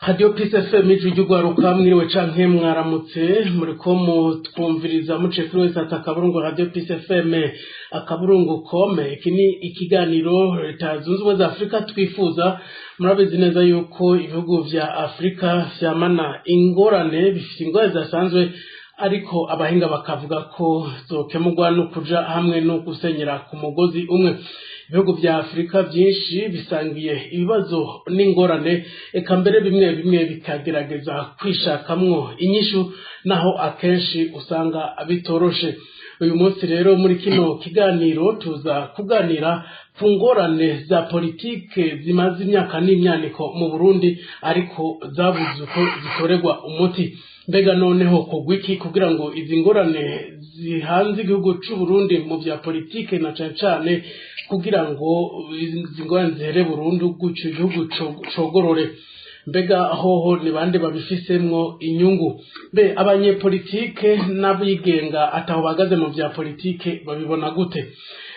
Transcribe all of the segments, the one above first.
Radio Peace FM ijugwaruka mwiriwe canke mwaramutse muriko mutwumviriza muce kuri wese atakaburungu Radio Peace FM akaburungu kome iki ni ikiganiro leta zunze ubumwe za Afrika twifuza murabizi neza yuko ibihugu vya Afrika vyamana ingorane bifite ingorane zasanzwe ariko abahinga bakavuga ko zokemurwa no kuja hamwe no gusenyera ku mugozi umwe. Ibihugu vya Afrika byinshi bisangiye ibibazo n'ingorane eka mbere bimwe bikagerageza kwishakamwo inyishu naho akenshi usanga bitoroshe. Uyu munsi rero muri kino kiganiro tuza kuganira ku ngorane za politike zimaze imyaka n'imyaniko mu Burundi ariko zabuze uko zitorerwa umuti. Mbega noneho kugwiki kugira ngo izi ngorane zihanze igihugu c'u Burundi mu vya politike na cane kugira ngo izi ngorane zihere burundu gutyo igihugu cogorore. Mbega hoho ni bande babifisemwo inyungu? Mbe abanyepolitike n'abigenga ataho bagaze mu vya politike babibona gute?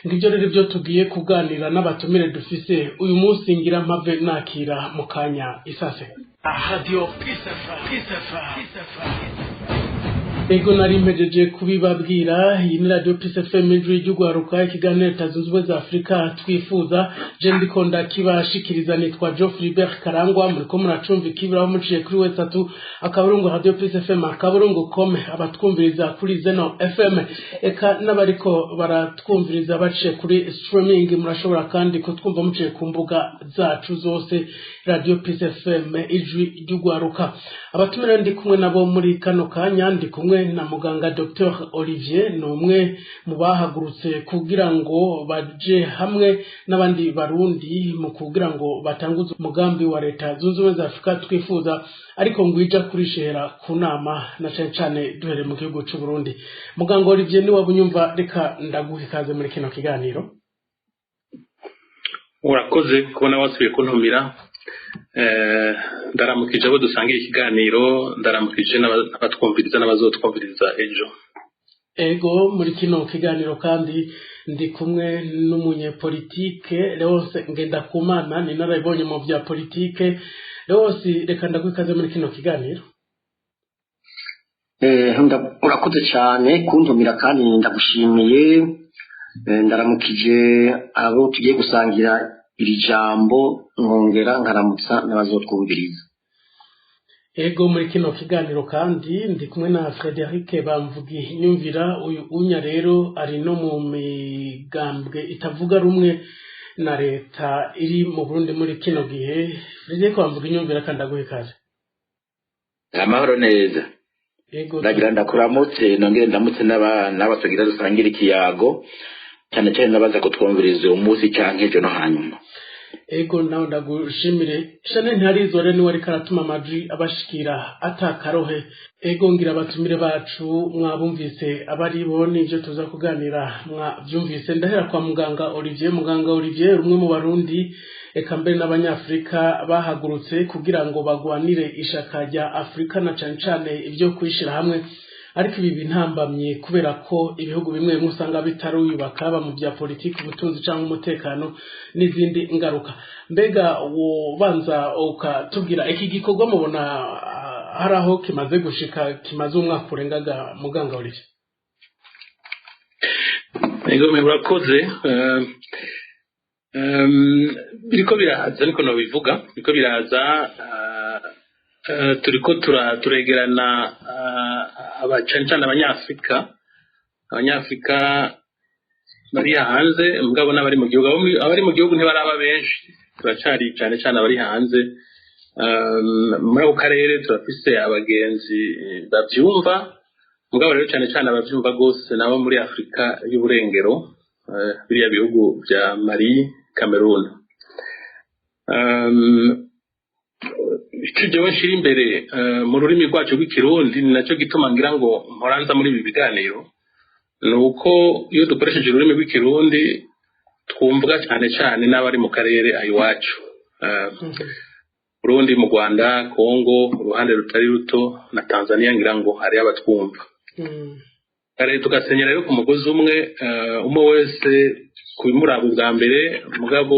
Ngivyo rero byo tugiye kuganira n'abatumire dufise uyu munsi ngira mpave nakira mu kanya isase. Radio Peace FM. Ego nari mpejeje kubibabwira iyi ni Radio Peace FM ijugwaruka ikiganiro tazuzwe za Afrika twifuza je ndiko ndakibashikiriza nitwa Geoffrey Bert Karangwa muriko muracumva ikibiraho muciye kuri website akaburungu Radio Peace FM akaburungu kome abatwumviriza kuri Zeno FM eka n'abariko baratwumviriza baciye kuri streaming murashobora kandi kutwumva muciye ku mbuga zacu zose Radio Peace FM ijugwaruka. Abatumire ndi kumwe nabo muri kano kanya ndi kumwe na muganga Dr Olivier numwe mu bahagurutse kugira ngo baje hamwe n'abandi barundi mu kugira ngo batanguze umugambi wa leta zunze ubumwe za Afrika twifuza ariko ngwija kurishera ku nama na cane duhere mu gihugu c'u Burundi. Muganga Olivier ni wabunyumva reka ndaguha ikaze muri kino kiganiro. Urakoze kubona wasubiye kuntumira. Ndaramukije abo dusangiye ikiganiro, ndaramukije n'abatwumviriza n'abazotwumviriza ejo. Ego muri kino kiganiro kandi ndi kumwe n'umunyepolitike Leonce Ngendakumana ni narabonye mu vya politike. Leonce reka ndagukaze muri kino kiganiro. Urakoze cyane kuntumira kandi ndagushimiye. Ndaramukije abo tugiye gusangira iri jambo nkongera nkaramutsa n'abazotwumviriza. Ego muri kino kiganiro kandi ndi kumwe na Frederic Bamvugi nyumvira uyu unya rero ari no mu migambwe itavuga rumwe na leta iri mu Burundi muri kino gihe. Frederic Bamvugi nyumvira kandi aguhekaje. Amahoro neza. Ego ndagira ndakuramutse nongere ndamutse n'abatugira dusangira ikiyago cyane cyane nabaza ko twumviriza umunsi cyanke ejo no hanyuma. Ego nawe ndagushimire shane ntarizore ni wari karatuma amaji abashikira atakarohe. Ego ngira abatumire bacu mwabumvise abari bo nivyo tuza kuganira mwavyumvise. Ndahera kwa muganga Olivier. Muganga Olivier rumwe mu Barundi eka mbere n'abanyafrika bahagurutse kugira ngo bagwanire ishaka rya Afrika na cane ivyo kwishira hamwe ariko ibi bintambamye kubera ko ibihugu bimwe musanga bitaruyubaka ba mu bya politiki ubutunzi cyangwa umutekano n'izindi ngaruka. Mbega wobanza ukatubwira iki gikorwa mubona haraho kimaze gushika kimaze umwaka urengaga muganga Olivier? Ego murakoze. Biriko biraza niko no bivuga biriko biraza turiko turegerana abacancana abanyafrika bari hanze mugabo n'abari mu gihugu. Abari mu gihugu ntibaraba benshi turacari cyane abari hanze. Muri ako karere turafise abagenzi bavyumva mugabo rero cyane abavyumva gose nabo muri Afrika y'uburengero biriya bihugu vya Mali, Cameroon. Ikijewe nshira imbere mu rurimi rwacu rw'ikirundi ni nacyo gituma ngira ngo mporanza muri ibi biganiro nuko iyo dukoresheje ururimi rw'ikirundi twumvwa cyane n'abari mu karere ayiwacu. Burundi, mu Rwanda, Kongo, uruhande rutari ruto na Tanzania ngira ngo hari abatwumva. Kare tugasenyera rero ku mugozi umwe wese kubimuraba bwa mbere mugabo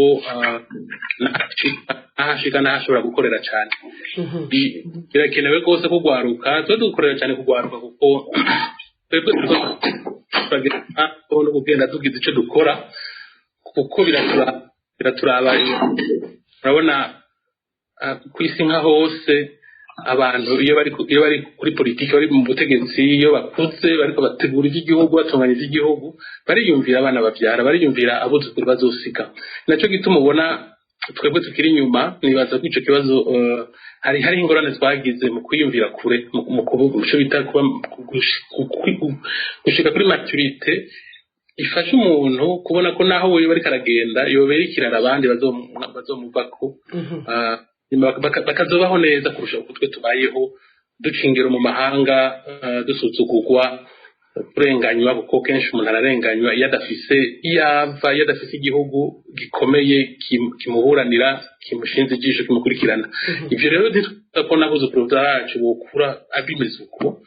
ahashika n'ahashobora gukorera cyane birakenewe rwose kugwaruka twe dukorera cyane kugwaruka kuko twebwe no kugenda tugize icyo dukora kuko biraturaba urabona ku isi nka hose abantu iyo bari kuri politiki bari mu butegetsi iyo bakuze bariko bategura iby'igihugu batunganya iby'igihugu bariyumvira abana babyara bariyumvira abuzukuru bazosiga nacyo gituma ubona twebwe tukiri inyuma nibaza ko ico kibazo hari ingorane twagize mu kwiyumvira kure mu kuvuga bita gushika kuri maturité ifasha umuntu kubona ko naho wewe bari karagenda yobera ikirara abandi bazomuvako bakazobaho neza kurusha uko twe tubayeho ducingiro mu mahanga dusuzugurwa kurenganywa kuko kenshi umuntu ararenganywa iyo adafise igihugu gikomeye kimuburanira kimushinze ijisho kimukurikirana ivyo rero ntitubona abuzukuru bacu bokura abimeze uko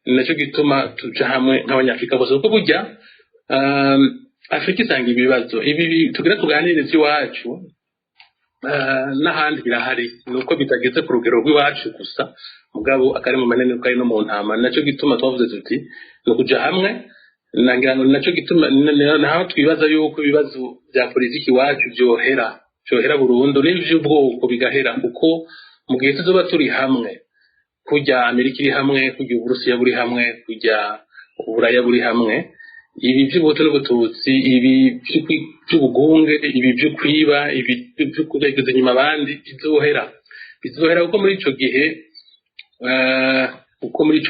nacyo gituma tuja hamwe nk'abanyafrika bose kuko burya Afrika isanga ibibazo ibi tugira tuganiriza iwacu n'ahandi birahari nuko bitageze ku rugero rw'iwacu gusa mugabo akari mu manene ko ari no mu ntama nacyo gituma twavuze tuti no kuja hamwe nangira ngo nacyo gituma naho twibaza yuko ibibazo bya politiki iwacu byohera burundu n'ivy'ubwoko bigahera kuko mu gihe tuzoba turi hamwe kujya Amerika iri hamwe kujya Uburusiya buri hamwe kujya Uburaya buri hamwe ibi by'ubuto n'ubututsi ibi by'ubugunge ibi byo kwiba ibi byo kuregeza inyuma abandi bizohera kuko muri ico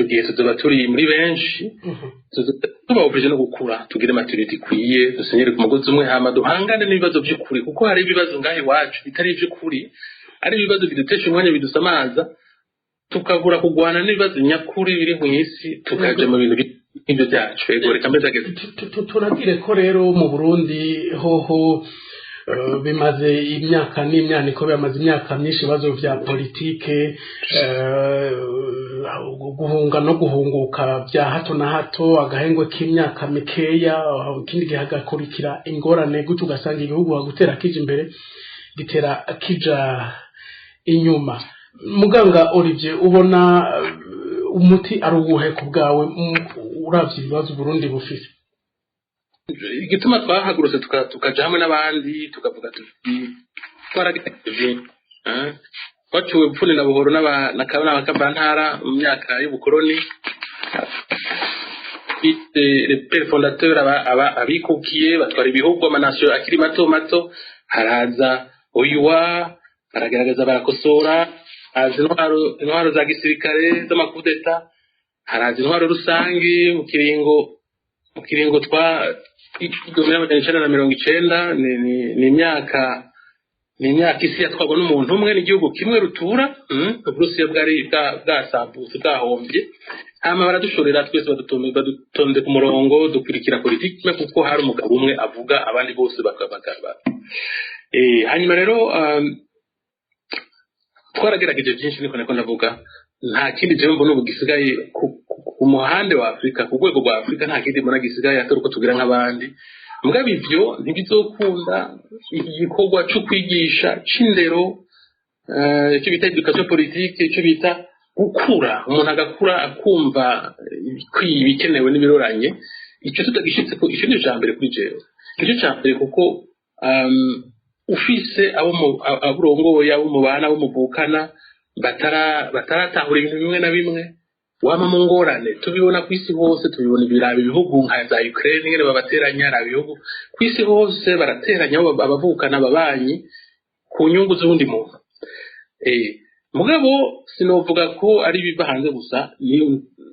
gihe tuzoba turi muri benshi tuba oblige no gukura tugire maturity ikwiye dusenyere ku mugozi umwe hama duhangane n'ibibazo by'ukuri kuko hari ibibazo ngahe iwacu bitari iby'ukuri ari ibibazo bidutesha umwanya bidusamaza tukabura kugwana n'ibibazo nyakuri biri mu isi tukaje mu bintu ibyo byacu ego reka mbere turabwire ko rero mu Burundi hoho bimaze imyaka n'imyaniko bimaze imyaka myinshi ibibazo vya politike guhunga no guhunguka bya hato na hato agahengwe k'imyaka mikeya ikindi gihe hagakurikira ingorane gutyo ugasanga igihugu hagutera kije imbere gitera kija inyuma muganga Olivier ubona umuti aruguhe ku bwawe uravye ibibazo Burundi bufise igituma twahagurutse tukaja hamwe n'abandi tukavuga tuti twaragitegeye twaciwe bupfune na buhoro n'abakabantara mu myaka y'ubukoroni les pères fondateurs abikukiye batwara ibihugu amanasiyo akiri mato haraza oyuwa baragaragaza barakosora haza intwaro za gisirikare z'amakudeta haraza intwaro rusangi mu kiringo twa 1990 ni imyaka isi yatwagwa n'umuntu umwe n'igihugu kimwe rutura Uburusiya bwari bwasambutse bwahombye hama baradushorera twese badutonde ku murongo dukurikira politiki kuko hari umugabo umwe avuga abandi bose bakabagaba hanyuma rero twaragerageje byinshi niko ndavuga nta kindi jewe mbona ubu gisigaye ku muhande wa Afrika ku rwego rwa Afrika nta kindi mbona gisigaye atari uko tugira nk'abandi mugabo ivyo ntibizokunda igikorwa cyo kwigisha c'indero icyo bita education politique icyo bita gukura umuntu agakura akumva ibikenewe n'ibiroranye icyo tutagishitse ko icyo ni ijambere kuri jewe icyo cyambere kuko ufise aburongoye abo mubana abo muvukana bataratahura ibintu bimwe na bimwe wama mu ngorane tubibona ku isi hose tubibona ibirabi ibihugu nka za Ukraine ngene babateranya ibihugu ku isi hose barateranya abavukana ababanyi ku nyungu z'undi muntu mugabo sinovuga ko ari biva hanze gusa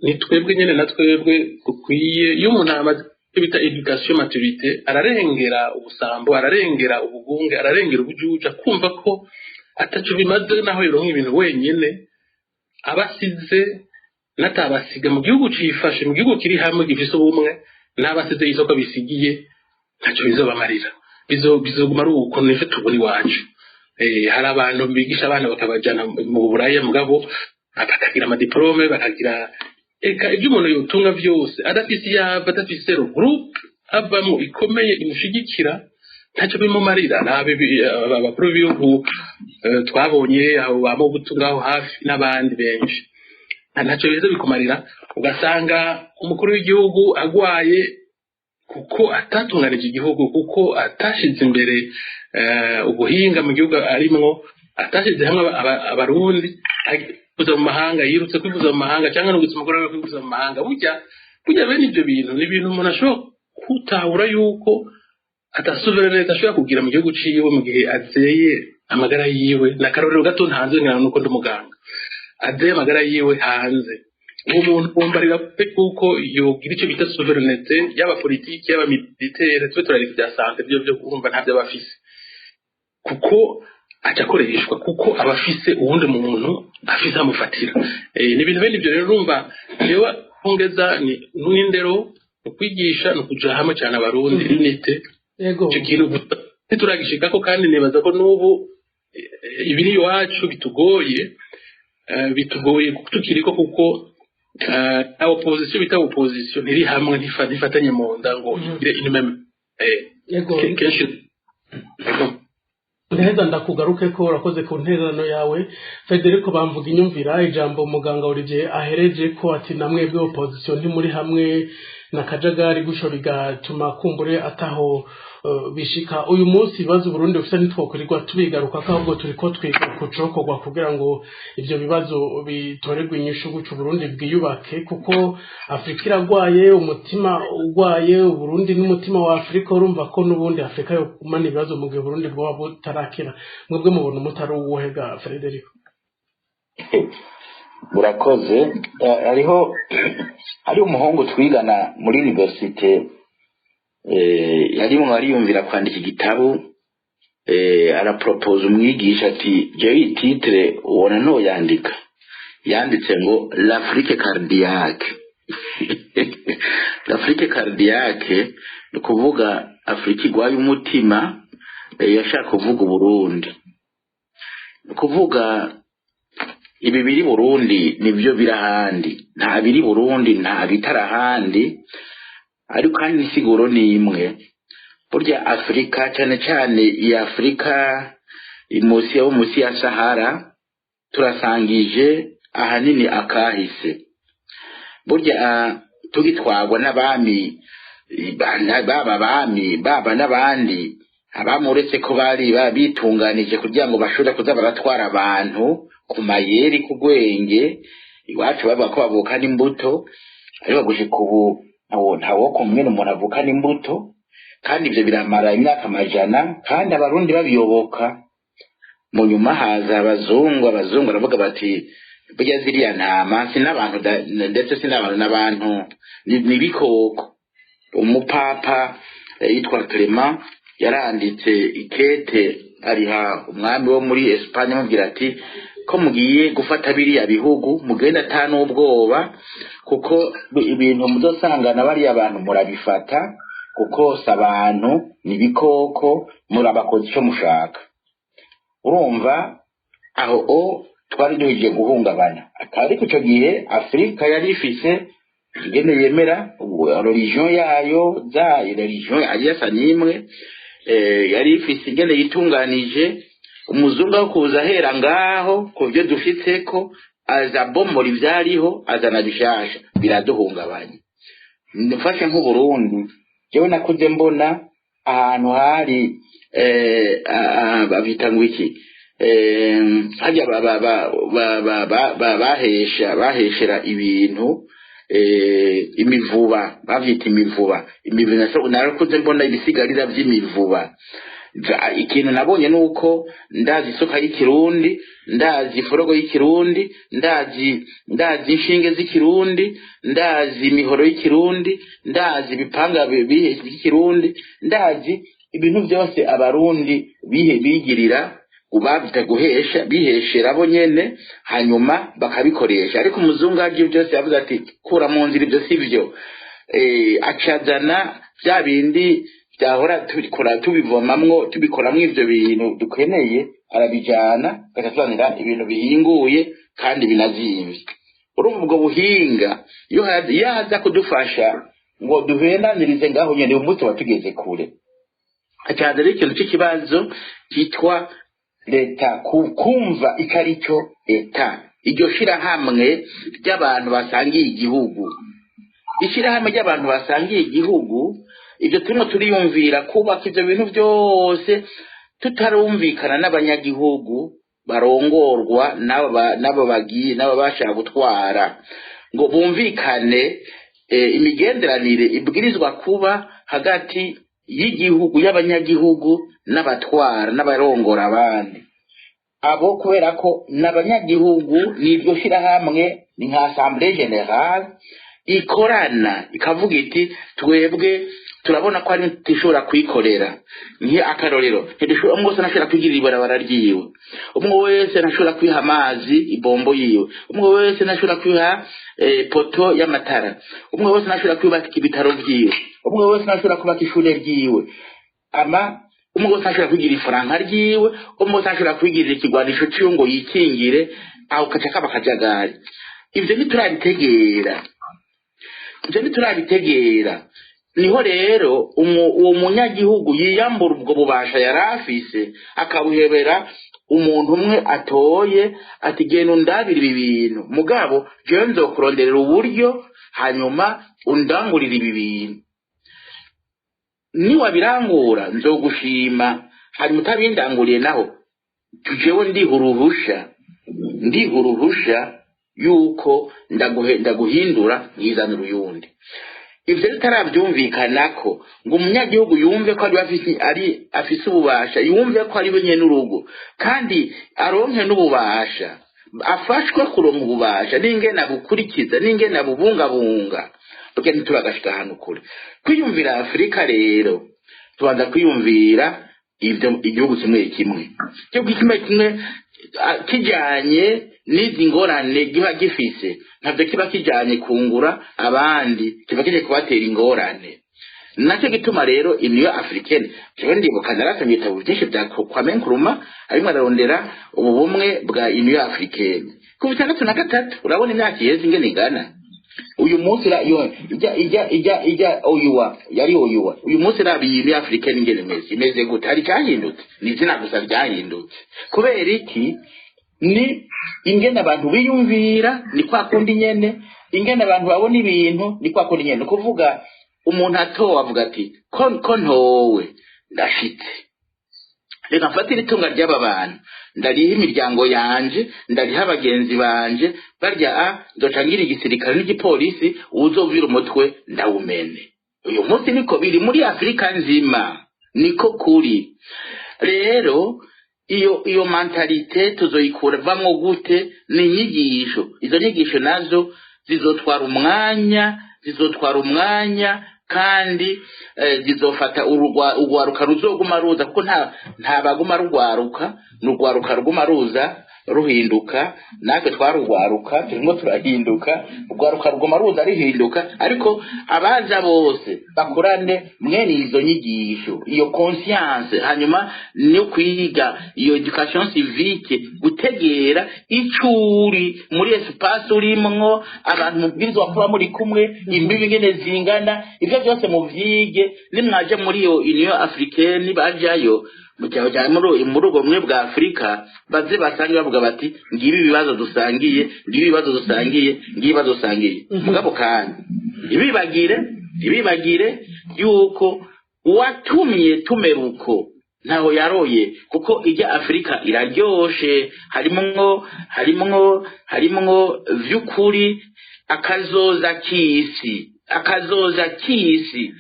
ni twebwe nyene na twebwe dukwiye iyo umuntu amaze bita education maturité ararengera ubusambo ararengera ubugunge ararengera ubujuja kumva ko atacu bimaze naho yoronka ibintu wenyene abasize natabasiga mu gihugu cifashe mu gihugu kiri hamwe gifise ubumwe n'abasize isoko bisigiye ntaco bizobamarira bizoguma ari uko nife tuburi wacu hari abantu bigisha abana bakabajana mu Buraya mugabo bakagira amadiplome bakagira eka ibyo umuntu yotunga byose adafise adafise group abamo ikomeye imushigikira ntacyo bimumarira abakuru b'ibihugu twabonye abo bamubutu ngaho hafi n'abandi benshi ntacyo biza bikumarira ugasanga umukuru w'igihugu agwaye kuko atatunganije igihugu kuko atashize imbere ubuhinga mu gihugu arimwo atashize hamwe abarundi kuza mu mahanga yirutse kwivuza mu mahanga cyangwa no gutuma umugore we kwivuza mu mahanga burya bene ibyo bintu ni ibintu umuntu ashobora kutahura yuko atasuverenete ashobora kugira mu gihugu ciwe mu gihe azeye amagara yiwe na karorero gato ntanze nkana nuko ndi muganga azeye amagara yiwe hanze uwo muntu wumvarira kuko yogira icyo bita soverenete yaba politiki yaba militaire twe turari bya santé byo kumva ntabyo bafise kuko acakoreshwa kuko abafise uwundi muntu afise amufatira ni ibintu bene ibyo rero urumva rero ongeza ni n'indero ukwigisha no kuja hamwe cyane abarundi unite yego cyo kintu turagishikako kandi nibaza ko n'ubu ibiri iwacu bitugoye tukiriko kuko opposition bita opposition ntiri hamwe ntifatanye mu nda ngo igire inumeme yego kenshi Ndaheza ndakugaruke ko urakoze ku ntererano yawe Federico bamvuga inyumvira ijambo muganga Olivier ahereje ko ati namwebwe opposition ntimuri hamwe na kajagari gusho bigatuma kumbure ataho bishika uyu munsi bibazo Burundi ufite nitwokurirwa tubigaruka ahubwo turiko twiga kucokorwa kugira ngo ivyo bibazo bitorerwe inyishu gucu Burundi bwiyubake kuko Afrika iragwaye umutima ugwaye Burundi n'umutima wa Afrika urumva ko nubundi Afrika yo kumana ibibazo mu gihe Burundi bwo butarakira mwebwe mubona umutari uwohega Federico burakoze hari umuhungu twigana muri universite yari ariyumvira kwandika igitabo arapropose umwigisha ati jewe titre ubona no yanditse ngo l'Afrique cardiaque l'Afrique cardiaque ni kuvuga Afrika igwaye umutima yashaka kuvuga Burundi ni kuvuga ibi biri Burundi nibyo birahandi nta biri Burundi nta bitarahandi ariko kandi isiguro ni imwe burya Afrika cyane ya Afrika munsi ya Sahara turasangije ahanini akahise burya tugitwagwa n'abami baba n'abandi abamuretse ko bari bitunganije kugira ngo bashobore kuza baratwara abantu ku mayeri ku gwenge iwacu bavuga ko bavuka n'imbuto ariko gushika ubu ntawo kumwe n'umuntu avuka n'imbuto kandi ivyo biramara imyaka amajana kandi abarundi babiyoboka mu nyuma haza abazungu baravuga bati burya ziriya ntama sinabantu ndetse sinabantu n'ibikoko umupapa yitwa Clement yaranditse ikete ariha umwami wo muri Espagne amubwira ati ko mugiye gufata biriya bihugu mugenda atanu ubwoba kuko ibintu mudosangana bari abantu murabifata kuko sabantu nibikoko murabakoze cyo mushaka urumva aho twari duhije guhungabana ariko icyo gihe Afrika yari ifise igene yemera religion yayo religion yasa nimwe yari ifise igene yitunganije umuzungu wo kuza hera ngaho ku byo dufitseko aza bomora ivyariho azana bishasha biraduhungabanye ndifashe nk'u Burundi jewe nakuze mbona ahantu hari babita ngwiki hajya baheshera ibintu imivuba bavyita imivuba narakuze mbona ibisigarira vy'imivuba ikintu nabonye nuko ndazi isuka y'ikirundi ndazi iforogo y'ikirundi ndazi inshinge z'ikirundi ndazi imihoro y'ikirundi ndazi ibipanga by'ikirundi ndazi ibintu byose abarundi bigirira ubavita guhesha biheshera abo nyene hanyuma bakabikoresha ariko umuzungu agiye byose yavuze ati kura mu nzira ibyo sivyo acazana bya bindi byahora tubikoramwo ivyo bintu dukeneye arabijana gatazanira ibintu bihinguye kandi binazimvye urumva ubwo buhinga iyo haza kudufasha ngo duhendanirize ngaho nyene umunsi watugeze kure akaza rero ikintu cy'ikibazo cyitwa leta kumva ikaricyo leta iryo shirahamwe ry'abantu basangiye igihugu ishirahamwe ry'abantu basangiye igihugu ibyo turimo turiyumvira kubaka ibyo bintu byose tutarumvikana n'abanyagihugu barongorwa n'abo bagiye n'abo bashaka gutwara ngo bumvikane imigenderanire ibwirizwa kuba hagati y'igihugu y'abanyagihugu n'abatwara n'abarongora abandi abo kubera ko n'abanyagihugu n'iryo shirahamwe ni nka assemblée générale ikorana ikavuga iti twebwe turabona ko ari tishobora kwikorera nki akarorero ntidishobora umwe wese nashobora kwigirira ibarabara ryiwe umwe wese nashobora kwiha amazi ibombo yiwe umwe wese nashobora kwiha poto y'amatara umwe wese nashobora kwibaka ibitaro byiwe umwe wese nashobora kubaka ishure ryiwe umwe wese nashobora kwigirira ifaranga ryiwe umwe wese nashobora kwigirira ikigwanisho ciwe ngo yikingire aho kaca kaba kajagari ivyo ntiturabitegera niho rero uwo munyagihugu yiyambura ubwo bubasha yarafise akabuhebera umuntu umwe atoye ati genda undabira ibi bintu mugabo jewe nzokuronderera uburyo hanyuma undangurira ibi bintu niwabirangura nzogushima hanyuma utabindanguriye naho jewe ndiha uruhusha yuko ndaguhindura nkizanira uyundi ivyo bitarabyumvikanako ngo umunyagihugu yumve ko ari afise ububasha yumve ko ari benye n'urugo kandi aronke n'ububasha afashwe kuronka ububasha n'ingene abukurikiza n'ingene abubungabunga porque ntituragashika ahantu kure kwiyumvira Afurika rero tubanza kwiyumvira igihugu kimwe kimwe kijanye n'izi ngorane giha gifise ntabyo kiba kijanye kungura abandi kiba kije kubatera ingorane nacyo gituma rero Union Africaine cyo ndibuka narasomye ibitabo byinshi bya Kwame Nkrumah arimo ararondera ubumwe bwa Union Africaine ku 1963 urabona imyaka yeze ingene ingana uyu munsi ijya uyu munsi rabi Union Africaine ingene imeze gute hari cyahindutse n'izina gusa ryahindutse kubera iki ni ingene abantu biyumvira ni kwa kundi nyene ingene abantu babona ibintu ni kwa kundi nyene kuvuga umuntu atowe avuga ati ko ntowe ndashitse reka mfatire itunga ry'aba bantu ndariha imiryango yanje ndariha abagenzi banje barya ndocangira igisirikare n'igipolisi uzovira umutwe ndawumene uyu munsi niko biri muri Afrika nzima niko kuri rero iyo mentalite tuzoyikura vamwo gute ni inyigisho izo nyigisho nazo zizotwara umwanya kandi zizofata urwaruka ruzoguma ruza kuko nta baguma rugwaruka ruguma ruza ruhinduka natwe twarugwaruka turimo turahinduka urwaruka ruguma ruza rihinduka ariko abaza bose bakurane mwene izo nyigisho iyo conscience hanyuma no kwiga iyo education civique gutegera icuri muri espace urimwo abantu mubwirizwa kuba muri kumwe imbibi ngene zingana ivyo byose muvyige nimwaje muri iyo Union Africaine bajayo mucyaho cyane muri ubwo bumwe bwa Afrika baze basangiye bavuga bati ngibi ibibazo dusangiye mugabo kandi ibibagire yuko watumye tumeruko ntaho yaroye kuko ijya Afrika iraryoshe harimwo vy'ukuri akazoza kisi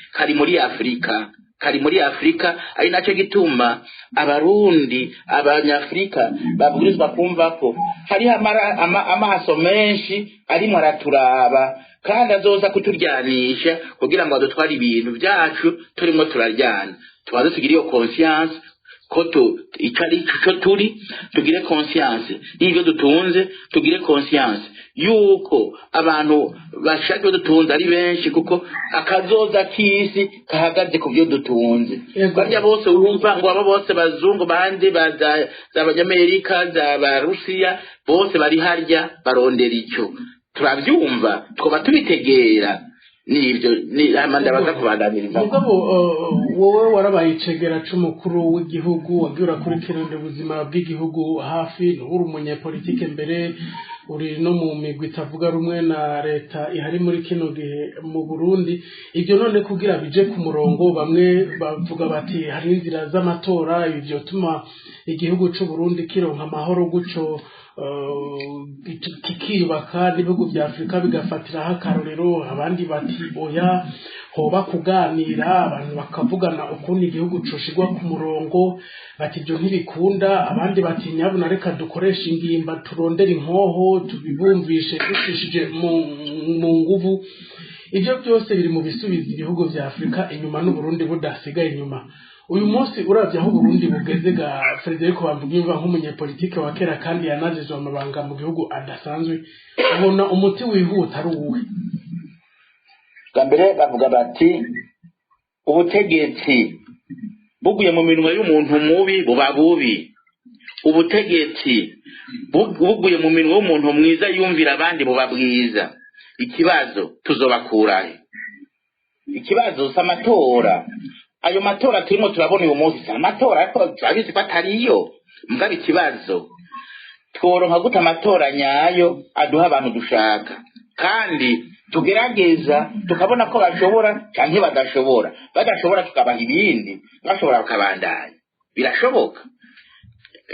kari muri Afrika ari nacyo gituma abarundi abanyafrika babwirizwa kumva ko hari amaso menshi arimo araturaba kandi azoza kuturyanisha kugira ngo adutware ibintu byacu turimo turaryana tubaze tugire iyo conscience ko icari cyo turi tugire conscience y'ibyo dutunze tugire conscience yuko abantu bashaka dutunze ari benshi kuko akazoza kisi kahagaze ku byo dutunze barya bose urumva ngo aba bose bazungu bandi baza z'abanyamerika z'abarusiya bose bari harya barondera icyo turabyumva twoba tubitegera nibyo ni amanda baza kubandaniriza mugabo wowe warabaye icegera c'umukuru w'igihugu wagiye urakurikirana ubuzima bw'igihugu hafi uri umunyepolitike mbere uri no mu migwi itavuga rumwe na leta ihari muri kino gihe mu Burundi ibyo none kugira bije ku murongo bamwe bavuga bati hari inzira z'amatora ibyo tuma igihugu c'u Burundi kironka amahoro guco kikiyubaka n'ibihugu vya Afrika bigafatiraho akarorero abandi bati oya hoba kuganira abantu bakavugana ukundi igihugu coshigwa ku murongo bati ibyo ntibikunda abandi bati nyabuna reka dukoresha ingimba turondera inkoho tubibumvishe dushishije mu nguvu ibyo byose biri mu bisubiza ibihugu vya Afrika inyuma n'Uburundi budasigaye inyuma uyu munsi uravye aho Burundi bugeze ga Frederico Bamvuga nk'umunyepolitike wa kera kandi yanajejwe amabanga mu gihugu adasanzwe ubona umuti wihuta ari uwe mbere bavuga bati ubutegetsi buguye mu minwe y'umuntu mubi buba bubi ubutegetsi buguye mu minwe y'umuntu mwiza yumvira abandi buba bwiza ikibazo tuzobakurahe ikibazo s'amatora ayo matora turimo turabona uyu munsi amatora ariko turabizi ko atariyo mugabo ikibazo tworonka gute amatora nyayo aduha abantu dushaka kandi tugerageza tukabona ko bashobora canke badashobora tukabaha ibindi bashobora bakabandanya birashoboka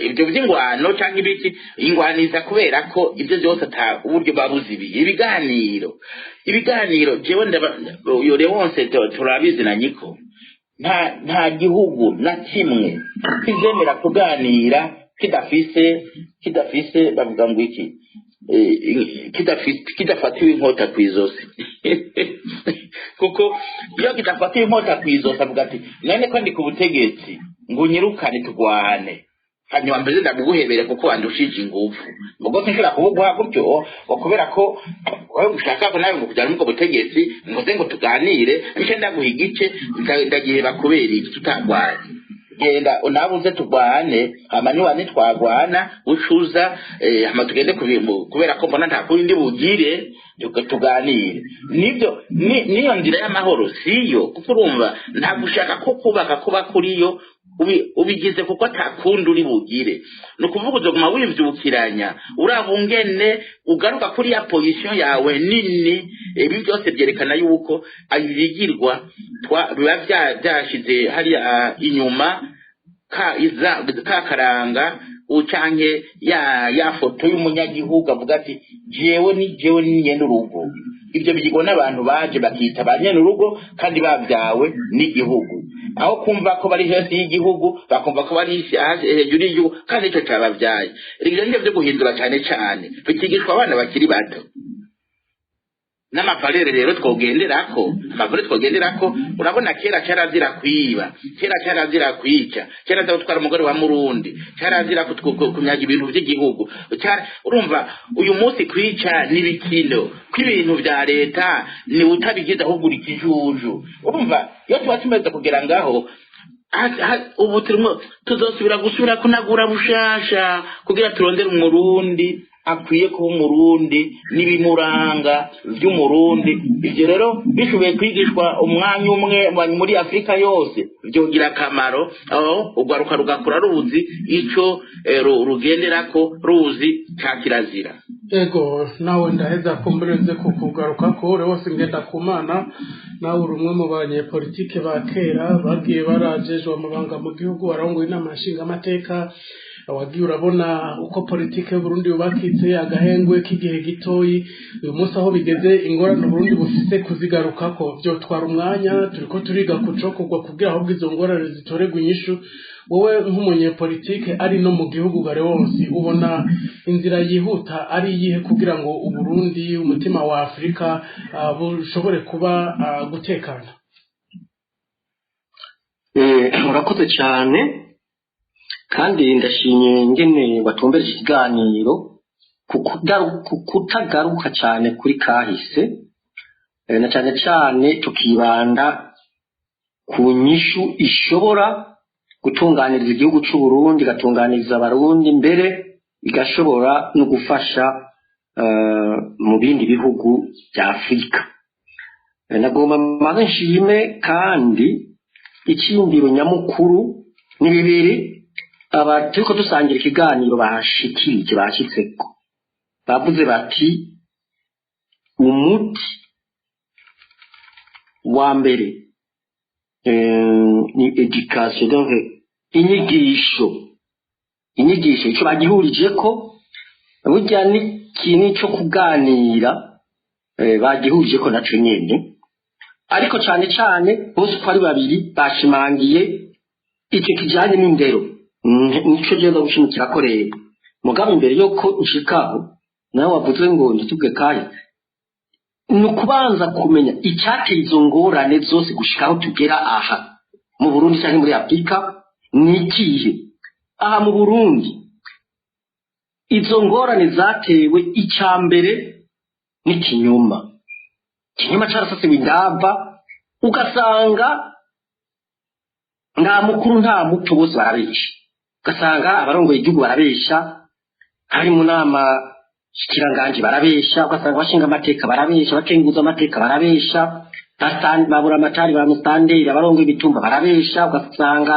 ibyo by'ingwano canke ibiki ingwaniza kubera ko ibyo byose ata uburyo babuzibiye ibiganiro jewe yore wonse turabizi na nyiko nta gihugu na kimwe kizemera kuganira kidafise bavuga ngo iki kidafatiwe inkota kw'izosi kuko iyo kidafatiwe inkota kw'izosi avuga ati none ko ndi ku butegetsi ngo nyirukane tugwane hanyuma mbere ndaguhebere kuko wandushije ingufu ubwo sinshobora kubuguha gutyo kubera ko wowe ushaka ko nawe ngo kujyana mu butegetsi ngoze ngo tuganire nce ndaguha igice ndagiheba kubera iki tutagwane genda unabuze tugwane hama niwane twagwana ucuza hama tugende kubera ko mbona nta kundi bugire tuganire nibyo niyo nzira y'amahoro siyo kuko urumva nta gushaka ko kubaka kuba kuriyo ubigize kuko atakundi uri bugire no kuvuga uzoguma wivyukiranya urabungene ugaruka kuri ya position yawe nini ibi byose byerekana yuko abigirwa biba byashize hari inyuma ka karanga ucanke ya foto y'umunyagihugu avuga ati jewe ni nyene urugo ibyo bigirwa n'abantu baje bakita banyene urugo kandi babyawe n'igihugu aho kumva ko bari hasi y'igihugu bakumva ko bari hejuru y'igihugu kandi icyo cyababyaye ibyo ni byo guhindura cyane bikigishwa abana bakiri bato n'amavalere rero twogenderako urabona kera cyarazira kwiba kera cyarazira kwica cyarazira gutwara umugore wa murundi cyarazira kunyaga ibintu by'igihugu urumva uyu munsi kwica n'ibikino kw'ibintu vya leta ni utabigize ahubwo uri kijuju urumva iyo tuba tumeze kugera ngaho ubu turimo tuzosubira kunagura bushasha kugira turondere umurundi akwiye kuba umurundi n'ibimuranga by'umurundi ibyo rero bishoboye kwigishwa umwanya umwe muri Afrika yose byogira akamaro aho ugwaruka rugakura ruzi ico rugenderako ruzi ca kirazira ego nawe ndaheza kumbureze kukugaruka ko wose ngenda kumana nawe urumwe mu banyepolitike ba kera bagiye barajejwe amabanga mu gihugu warongoye inama nshinga amateka wagiye urabona uko politike y'Uburundi yubakitse agahengwe k'igihe gitoyi uyu munsi aho bigeze ingorane Burundi bufise kuzigarukako byo twara umwanya turiko turiga kucokorwa kugira ahubwo izo ngorane zitoregwa inyishu wowe nk'umunyepolitike ari no mu gihugu gare wose ubona inzira yihuta ari iyihe kugira ngo Uburundi umutima wa Afrika bushobore kuba gutekana murakoze cyane kandi ndashimye ngene batumbeje ikiganiro kutagaruka cyane kuri kahise na cyane cyane tukibanda ku nyishu ishobora gutunganiriza igihugu cy'u Burundi gatunganiriza abarundi mbere igashobora no gufasha mu bindi bihugu bya Afrika nagomba maze nshime kandi icyiyumviro nyamukuru ni bibiri turiko dusangira ikiganiro bashikirije bashitseko bavuze bati umuti wa mbere ni education donc inyigisho ico bagihurije ko burya ni kintu cyo kuganira bagihurije ko naco nyene ariko cyane cyane bose uko ari babiri bashimangiye icyo kijanye n'indero nico genda gushimikira ko rero mugabo imbere yuko ushikaho nawe wavuze ngo nditubwe kaye ni ukubanza kumenya icyateye izo ngorane zose gushikaho tugera aha mu Burundi cyangwa muri Afrika ni ikihe aha mu Burundi izo ngorane zatewe icyambere n'ikinyoma carasase windava ugasanga nta mukuru nta muto bose barabesha ugasanga abarongoye igihugu barabesha hari mu nama shikiranganje barabesha ugasanga bashinga amateka barabesha bakenguza amateka barabesha babura amatari ba mustanderi abarongoye ibitumba barabesha ugasanga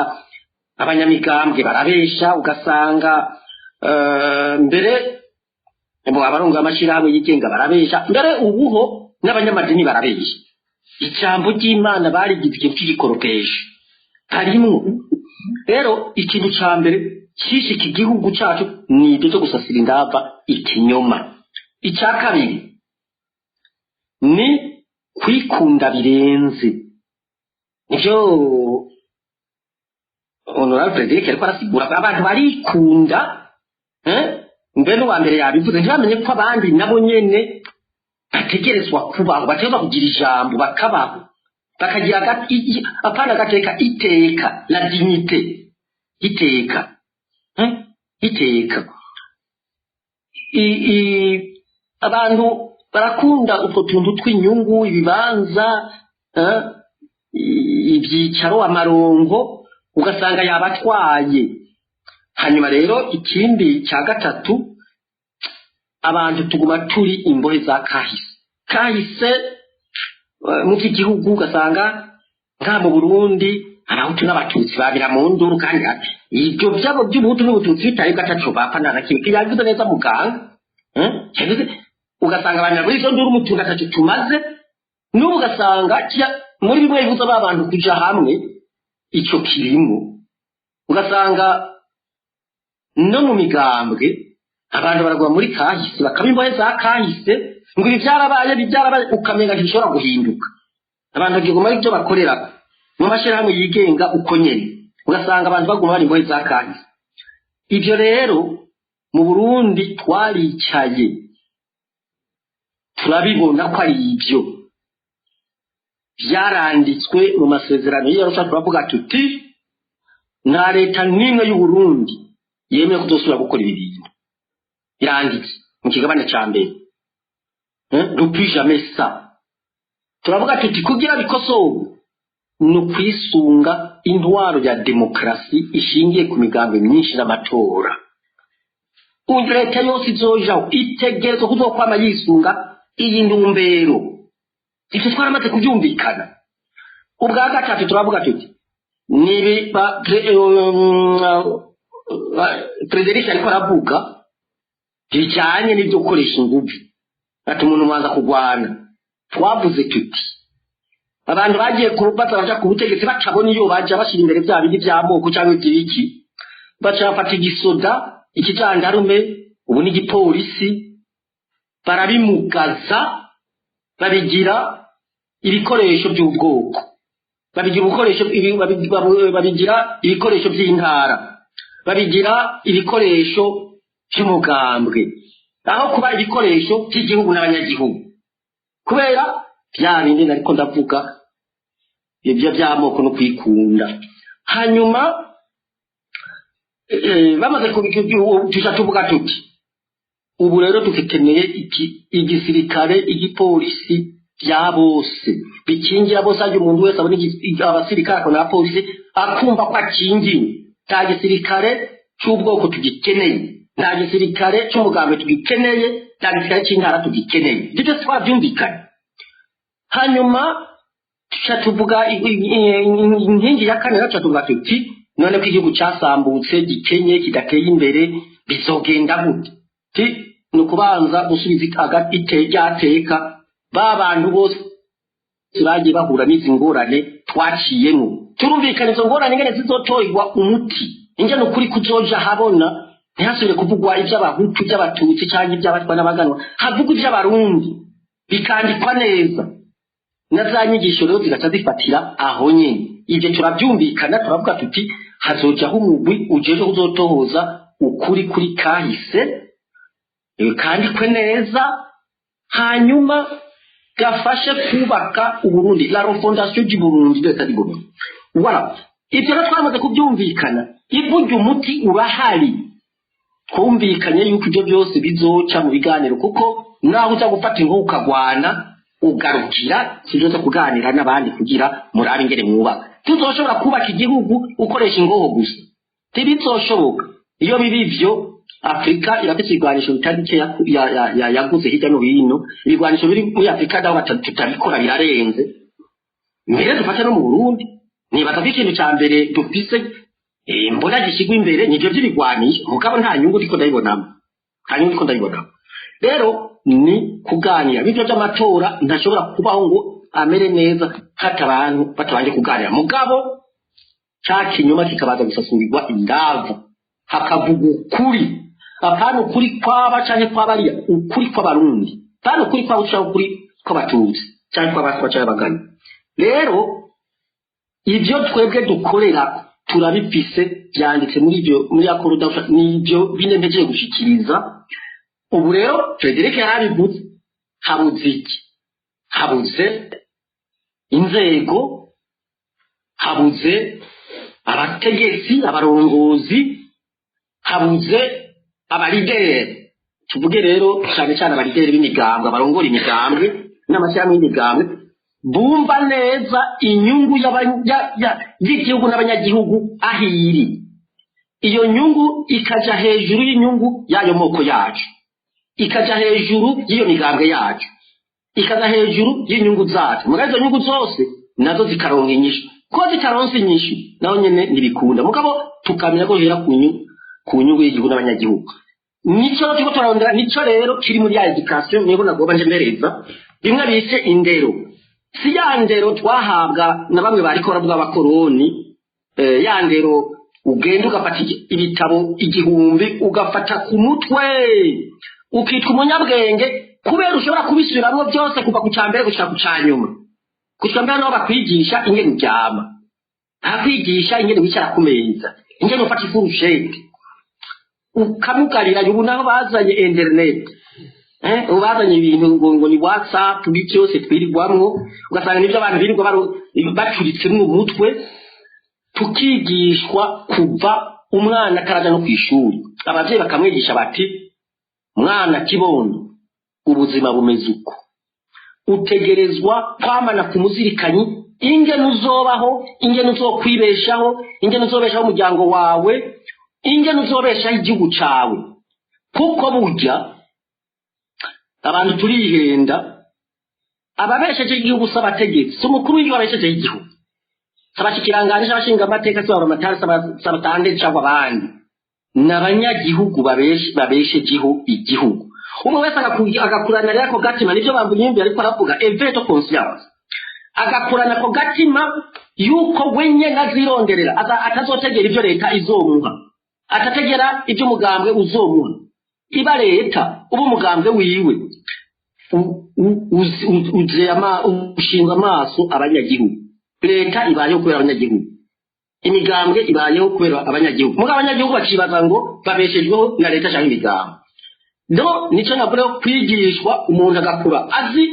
abanyamigambwe barabesha ugasanga mbere abarongoye amashirahamwe yigenga barabesha mbere ubuho n'abanyamadini barabesha ijambo ry'Imana barigize ikintu cy'igikoropesha harimwo rero ikintu ca mbere cyishika igihugu cyacu ni ibyo cyo gusasira indava ikinyoma icya kabiri ni kwikunda birenze nivyo Honorable Frederic ariko arasigura abantu barikunda mbere n'uwa mbere yabivuze ntibamenye ko abandi nabo nyene bategerezwa kubaho bategerezwa kugira ijambo bakabaho bakagira apana gateka iteka la dignité iteka abantu barakunda utwo tuntu tw'inyungu ibibanza ibyicaro amarongo ugasanga yabatwaye hanyuma rero ikindi cya gatatu abantu tuguma turi imbohe za kahise mu gihugu ugasanga nka mu Burundi abahutu n'abatutsi babira mu nduru kandi ibyo byabo by'ubuhutu n'ubututsi bitari gataco bapana na kimwe yagize neza muganga ugasanga abanyarwanda izo nduru umutunga atatu tumaze n'ubu ugasanga muri bimwe bibuza abantu kuja hamwe ico kirimo ugasanga no mu migambwe abantu baragwa muri kahise bakabimbohe za kahise ngo ibyarabaye ukamenga ntishobora guhinduka abantu bagiguma ari byo bakorera mu mashirahamwe yigenga uko nyene ugasanga abantu baguma bari imbohe za kahise ibyo rero mu Burundi twaricaye turabibona ko ari ibyo byaranditswe mu masezerano y'Arusha turavuga tuti nta leta n'imwe y'u Burundi yemeye kudosubira gukora ibi bintu biranditse mu kigabane ca mbere depuis jamais ça turavuga tuti kugira bikosowe no kwisunga intwaro ya demokrasi ishingiye ku migambi myinshi n'amatora leta yose izojaho itegerezwa kuzokwama yisunga iyi ndumbero ivyo twaramaze kubyumvikana ubwa gatatu turavuga tuti nibi Frederic ariko aravuga bijanye n'ibyo gukoresha ingufu ati umuntu mwanza kugwana twavuze tuti abantu bagiye kurubaza baja ku butegetsi batabona iyo baje bashira imbere bya bindi by'amoko cyangwa ibyiki baca bafata igisoda ikijandarume ubu ni igipolisi barabimugaza babigira ibikoresho by'ubwoko babigira ibikoresho by'intara babigira ibikoresho by'umugambwe aho kuba ibikoresho by'igihugu n'abanyagihugu kubera bya bindi nariko ndavuga ibyo by'amoko no kwikunda hanyuma bamaze kubikira tuvuga tuti ubu rero dukeneye igisirikare igipolisi bya bose bikingira bose aje umuntu wese abone abasirikare ko na polisi akumva ko akingiwe nta gisirikare cy'ubwoko tugikeneye nta gisirikare cy'umugambi tugikeneye nta gisirikare cy'intara tugikeneye ibyo twabyumvikanye hanyuma tuvuga inkingi ya kane yacu tuvuga tuti none ko igihugu cyasambutse gikenye kidateye imbere bizogenda gute ni ukubanza gusubiza iryateka ba bantu bose bagiye bahura n'izi ngorane twaciyemo turumvikana izo ngorane ingene zizotorerwa umuti ingene ukuri kuzoja habona ntihasubire kuvugwa iby'abahutu iby'abatutsi cyangwa iby'abatwa n'abaganwa havugwa iby'abarundi bikandikwa neza na za nyigisho rero zigaca zifatira aho nyine ibyo turabyumvikana turavuga tuti hazojaho umugwi ujeje kuzotohoza ukuri kuri kahise kandikwe neza hanyuma gafashe kubaka uburundi la refondation du Burundi d'etat du Burundi voilà ibyo rero twamaze kubyumvikana iburyo umuti urahari twumvikanye yuko ibyo byose bizoca mu biganiro kuko naho uza gufata ingo ukagwana ugarukira sizoza kuganira n'abandi kugira murabe ingere mwubaka tuzoshobora kubaka igihugu ukoresha ingoho gusa ntibizoshoboka iyo bibivyo Afrika irafite igwanisho bitandike yaguze hirya no hino ibigwanisho biri muri Afrika daho tutabikora birarenze mbere dufata no mu Burundi nibaza ko ikintu cya mbere dufise mbona gishigwa imbere nivyo by'ibigwanisho mugabo nta nyungu ndiko ndayibonamo rero ni kuganira bivyo by'amatora ntashobora kubaho ngo amere neza hata abantu batabanje kuganira mugabo cya kinyuma kikabaza gusasurirwa indavu hakavuga ukuri apana ukuri kwaba canke kwabariya ukuri kw'abarundi apana ukuri kwabo cyangwa ukuri kw'abatutsi cyangwa kw'abatwa cyangwa abagani rero ibyo twebwe dukorera turabifise byanditse muri akoroda n'ibyo bine mpejeje gushikiriza ubu rero Frederic yarabivuze habuze iki habuze inzego habuze abategetsi abarongozi habuze abalideri tuvuge rero cyane cyane abalideri b'imigambwe abarongora imigambwe n'amashyirahamwe y'imigambwe bumva neza inyungu y'igihugu n'abanyagihugu ahiri iyo nyungu ikaja hejuru y'inyungu y'ayo moko yacu ikaja hejuru y'iyo migambwe yacu ikaja hejuru y'inyungu zacu muri izo nyungu zose nazo zikaronka inyishu ko zitaronse inyishu naho nyene ntibikunda mugabo tukamenya ko hera ku nyungu y'igihugu n'abanyagihugu nico tuko turarondera nico rero kiri muri ya education nibo nagoba njemereza bimwe bise indero si ya ndero twahabwa na bamwe bariko baravuga abakoroni ya ndero ugenda ugafata ibitabo igihumbi ugafata ku mutwe ukitwa umunyabwenge kubera ushobora kubisubiramwo byose kuva ku cyambere gushika ku cyanyuma kushambira no bakwigisha ingene uryama akwigisha ingene wicara ku meza ingene ufata ifurusheti ukamugarira ubu naho bazanye internet ubazanye ibintu ngo ni WhatsApp byose twirirwamwo ugasanga nibyo abantu birirwa bacuritse mu mutwe tukigishwa kuva umwana karaja no kwishuri abavyeyi bakamwigisha bati mwana kibondo ubuzima bumeze uko utegerezwa kwamana kumuzirikanyi ingene uzobaho ingene uzokwibeshaho ingene uzobeshaho umuryango wawe ingene uzobeshaho igihugu cawe kuko burya abantu turihenda ababesheje igihugu s'abategetsi umukuru w'igihugu abesheje igihugu sabashikiranganje abashinga amateka s'abaro matari sabatande cyangwa abandi n'abanyagihugu babesheje igihugu umwe wese agakurana rero ko gatima nivyo bambunyimbi ariko aravuga event of conscience agakurana ko gatima yuko wenye nazironderera atazotegera ibyo leta izomuha atategera ibyo umugambwe uzomuha iba leta ubu umugambwe wiwe ushinga amaso abanyagihugu leta ibayeho kubera abanyagihugu imigambwe ibayeho kubera abanyagihugu muga abanyagihugu bacibaza ngo babeshejweho na leta cyangwa imigambwe no nico nabwo kwigishwa umuntu agakura azi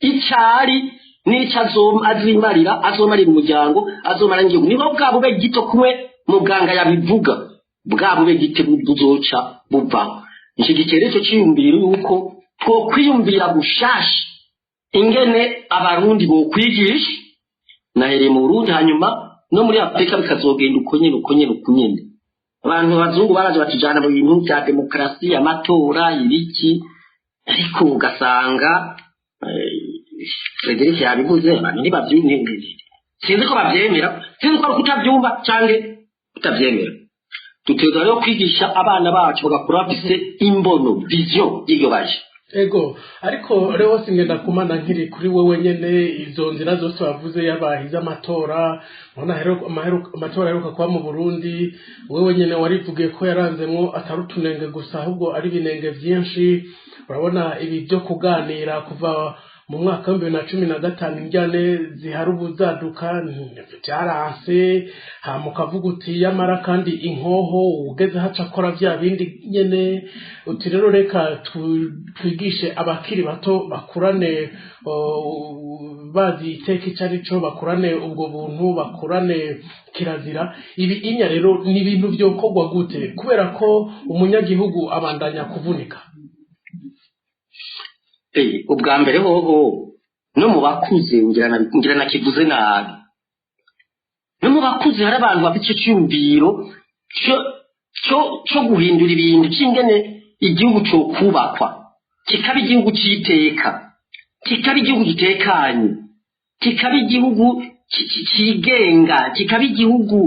icyari nica azimarira azomarira umuryango azomara ngihugu niho bwabube gito kumwe muganga yabivuga bwabube gite buzoca buvaho iki gikerezo cyiyumvira yuko two kwiyumvira gushasha ingene abarundi bo kwigisha nahereye mu Burundi hanyuma no muri Afrika bikazogenda uko nyene abantu bazungu baraje batujana mu bintu bya demokrasi amatora ibiki ariko ugasanga Frederic yabivuze abantu ntibabyumva sinzi ko babyemera sinzi ko ari kutabyumva cyangwa kutabyemera dutegerezwa rero kwigisha abana bacu bagakura bafise imbono vision y'ibyo baje ego ariko rero singenda kumana nkiri kuri wewe nyene izo nzira zose wavuze yabahize amatora ubona amatora aheruka kuba mu Burundi wewe nyene warivugiye ko yaranzemwo atari utunenge gusa ahubwo ari ibinenge vyinshi urabona ibi byo kuganira kuva mu mwaka wa 2015 injyane zihari ubuzaduka byaranse mukavuga uti yamara kandi inkoho ugeze haca akora bya bindi nyene uti rero reka twigishe abakiri bato bakurane bazi iteka icari cyo bakurane ubwo buntu bakurane kirazira ibi inya rero ni ibintu byokorwa gute kubera ko umunyagihugu abandanya kuvunika ubwa mbere hoho no mu bakuze ngira nakivuze nabi no mu bakuze hari abantu bafite icyo cyumviro cyo guhindura ibintu cy'ingene igihugu cyo kubakwa kikaba igihugu cyiteka kikaba igihugu gitekanye kikaba igihugu kigenga kikaba igihugu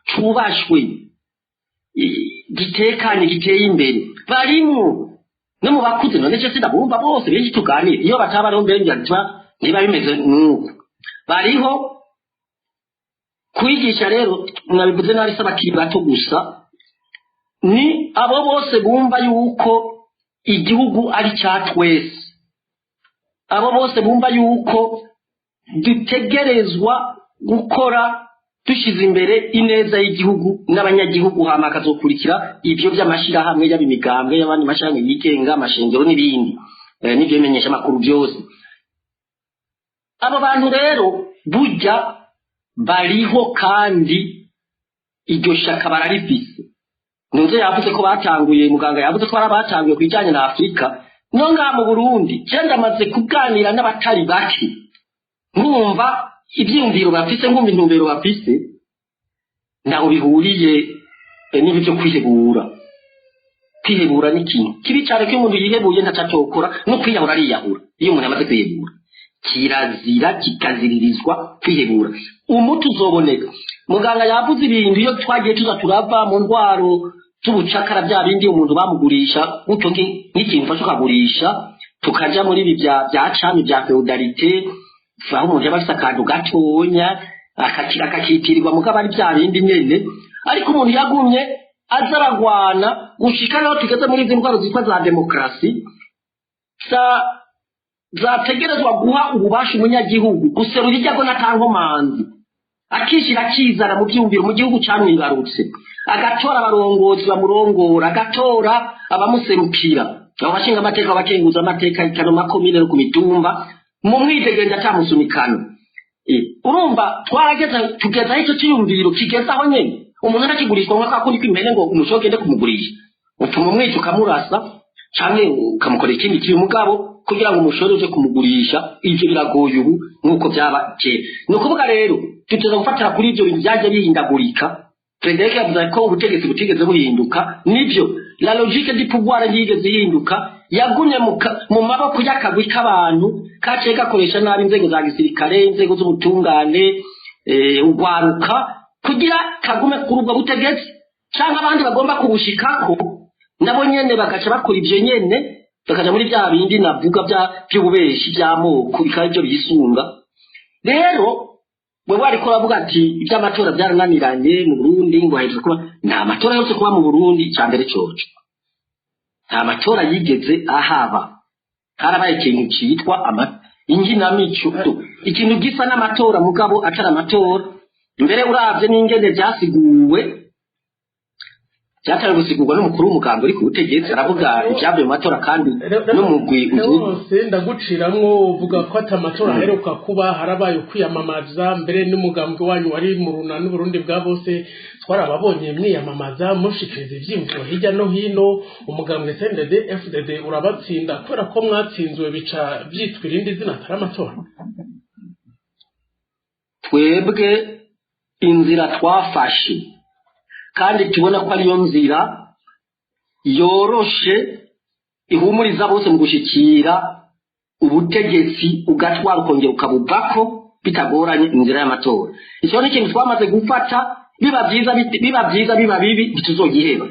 cyubashwe gitekanye giteye imbere barimo no mu bakuze none cyo sidabumva bose benshi tuganira iyo bataba rero mbere njya niba bimeze nuko bariho kwigisha rero mwabivuze nari sabakiri bato gusa ni abo bose bumva yuko igihugu ari cyatwese abo bose bumva yuko dutegerezwa gukora dushize imbere ineza y'igihugu n'abanyagihugu hama kazokurikira ibyo by'amashirahamwe y'abimigambwe y'abandi mashanga yigenga amashengero n'ibindi n'ibyo bimenyesha makuru byose abo bantu rero burya bariho kandi iryo shaka bararifise nunze yavuze ko batanguye muganga yavuze ko barabatanguye kwijanye na Afrika no nga mu Burundi cyenda amaze kuganira n'abatari baki ngumva ibyumviro bafise ngumva intumbero bafise naho bihuriye n'ibi byo kwihebura n'ikintu kibi cyane ko umuntu yihebuye ntacatokora no kwiyahura ariyahura iyo umuntu amaze kwihebura kirazira kikaziririzwa kwihebura umuti uzoboneka muganga yavuze ibintu iyo twagiye tuza turava mu ndwaro z'ubucakara bya bindi umuntu bamugurisha gutyo nk'ikintu fasho kagurisha tukaja muri ibi bya cami bya feudalité faho umuntu yabafise akantu gatonya akakitirirwa mugabo ari bya bindi nyene ariko umuntu yagumye azaragwana gushika naho tugeze muri izi ndwaro zitwa za demokrasi zategerezwa guha ububasha umunyagihugu guserura ijyago n'atankomanzi akishira kizana mu byumviro mu gihugu cyamwibarutse agatora abarongozi bamurongora agatora abamuserukira abashinga amateka abakenguza amateka ikano makomine no ku mitumba mu mwidegenza atamusunikano urumva tugeza icyo cyumviro kigeza aho nyene umuntu arakigurishwa nka kundi kwimene ngo umushogende kumugurisha utuma umwica ukamurasa cyane ukamukora ikindi kintu mugabo kugira ngo umushore uje kumugurisha ivyo biragoye ubu nuko byaba kera no kuvuga rero tuteza gufatira kuri ibyo bintu byaje bihindagurika Frederic yavuze ko ubutegetsi butigeze buhinduka nibyo la logique du pouvoir yigeze ihinduka yagumye mu maboko y'akagwi k'abantu kaciye gakoresha nabi inzego za gisirikare inzego z'ubutungane ugwaruka kugira kagume kuri ubwo butegetsi cyangwa abandi bagomba kubushikako nabo nyene bagaca bakora ivyo nyene bakaja muri bya bindi navuga by'ububeshi by'amoko bikaba byo bisunga rero wewe ariko uravuga ati iby'amatora byarananiranye mu Burundi ngo ahitwa kuba nta matora yose kuba mu Burundi cyambere cyoco nta matora yigeze ahaba harabaye ikintu cyitwa inginamico ikintu gisa n'amatora mugabo atari amatora mbere uravye n'ingene byasiguwe cyatari gusigurwa n'umukuru w'umugambi uri ku butegetsi aravuga ibyavuye mu matora kandi n'umugwi wose ndaguciramwo uvuga ko atamatora aheruka kuba harabaye kwiyamamaza mbere n'umugambi wanyu wari mu runani Burundi bwa bose twarababonye mwiyamamaza mushikiriza ivyimviro hirya no hino umugambi CNDD FDD urabatsinda kubera ko mwatsinzwe bica byitwa irindi zina atari amatora twebwe inzira twafashe kandi tubona ko ariyo nzira yoroshe ihumuriza bose mu gushikira ubutegetsi ugatwara ukongera ukabuvako bitagoranye inzira y'amatora. Icyo ni ikintu twamaze gufata, biba byiza biba bibi bituzogiheba.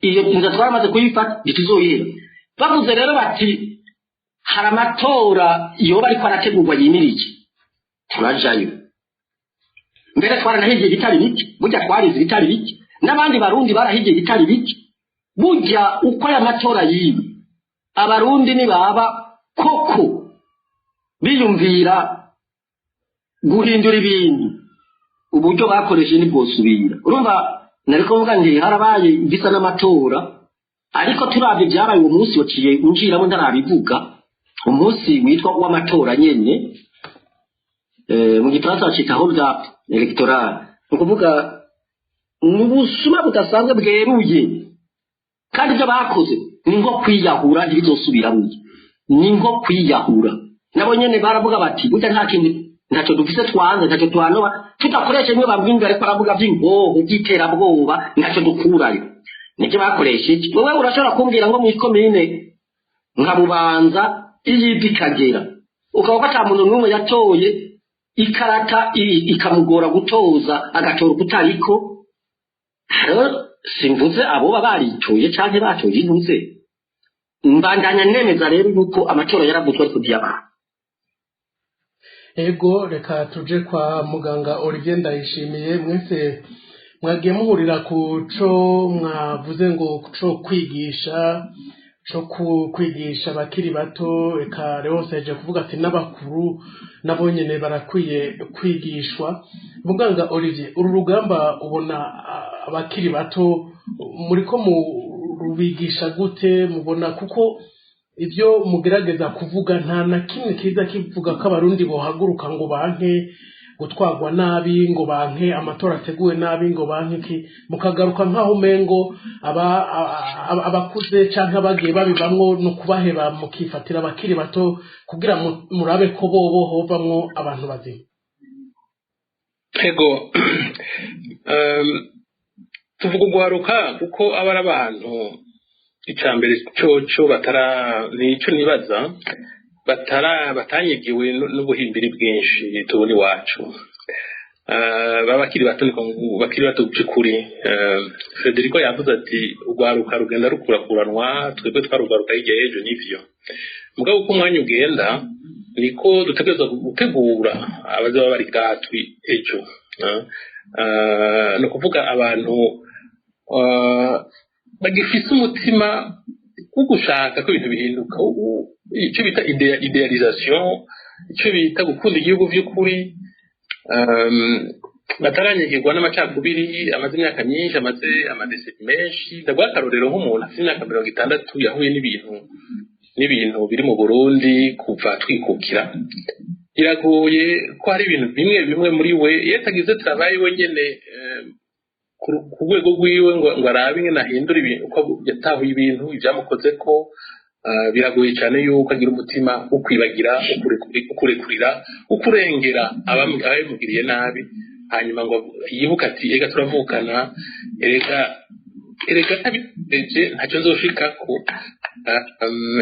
Iyo inzira twamaze kuyifata bituzogiheba. Bavuze rero bati hari amatora yoba ariko arategurwa yimirije, turajayo. Mbere twaranahigiye bitari bike, burya twarize bitari bike, n'abandi barundi barahigiye bitari bike. Burya uko aya matora yibi abarundi nibaba koko biyumvira guhindura ibintu, uburyo bakoresheje nibwosubira. Urumva nariko mvuga nti harabaye bisa n'amatora, ariko turavye byabaye uwo munsi waciye unjiramo ntarabivuga, umunsi witwa w'amatora nyene, mu gifaransa bacita hold up electoral. Ukuvuga ubusuma budasanzwe bweruye, kandi ibyo bakoze ni nko kwiyahura ntibizosubiramo, ni nko kwiyahura. Nabo nyene baravuga bati burya nta kindi, ntacyo dufise twanze, ntacyo twanoba tutakoresha niyo babwinga, ariko aravuga by'ingoho by'iterabwoba ntacyo dukurayo. Nicyo bakoresheje. Wowe urashobora kumbwira ngo mu ikomine nka Bubanza iyipi kagera ukaba ata muntu n'umwe yatoye ikarata ikamugora gutoza agatora kutariko, simvuze abo baritoye canke batoye intuze. Mbandanya nemeza rero yuko amatora yaravuzwe ariko byaba. Ego reka tuje kwa muganga Olivier Ndayishimiye. Mwese mwagiye muhurira ku co mwavuze ngo kuco kwigisha, co kwigisha bakiri bato, eka rero seje kuvuga ati n'abakuru nabo nyene barakwiye kwigishwa. Muganga Olivier, uru rugamba ubona abakiri bato muriko mu rubigisha gute? Mubona kuko ibyo mugerageza kuvuga nta na kimwe kiza kivuga ko abarundi bohaguruka ngo banke gutwagwa nabi, ngo banke amatora ateguwe nabi, ngo banke ki, mukagaruka nkaho umengo abakuze canke abagiye babivamwo no kubaheba, mukifatira abakiri bato kugira murabe ko bobo hovamwo abantu bazima. Ego tuvuga guharuka kuko abari abantu icambere cyo nico nibaza batanyigiwe n'ubuhimbiri bwinshi tubona iwacu. Babakiri bato niko bakiri bato by'ukuri. Federico yavuze ati ugwaruka rugenda rukurakuranwa, twebwe twarugaruka igihe ejo n'ivyo. Mugabo uko umwanya ugenda niko dutegerezwa gutegura abazaba bari gatwi ejo. No kuvuga abantu bagifise umutima wo gushaka ko ibintu bihinduka, icyo bita idealisation, icyo bita gukunda igihugu by'ukuri, bataranyegirwa n'amacakubiri amaze imyaka myinshi, amaze amadeseti menshi. Ndagwa akarorero nk'umuntu afite imyaka 60 yahuye n'ibintu biri mu Burundi kuva twikukira. Iragoye ko hari ibintu bimwe muri we yetagize travail wenyene ku rwego rwiwe ngo arabe ingene ahindura ibintu, uko yatahuye ibintu ibyamukoze ko. Biragoye cyane yuko agira umutima wo kwibagira, ukurekurira, ukurengera abamugiriye nabi, hanyuma ngo yibuka ati ega turavukana, erega ntabigereje ntacyo nzoshikako,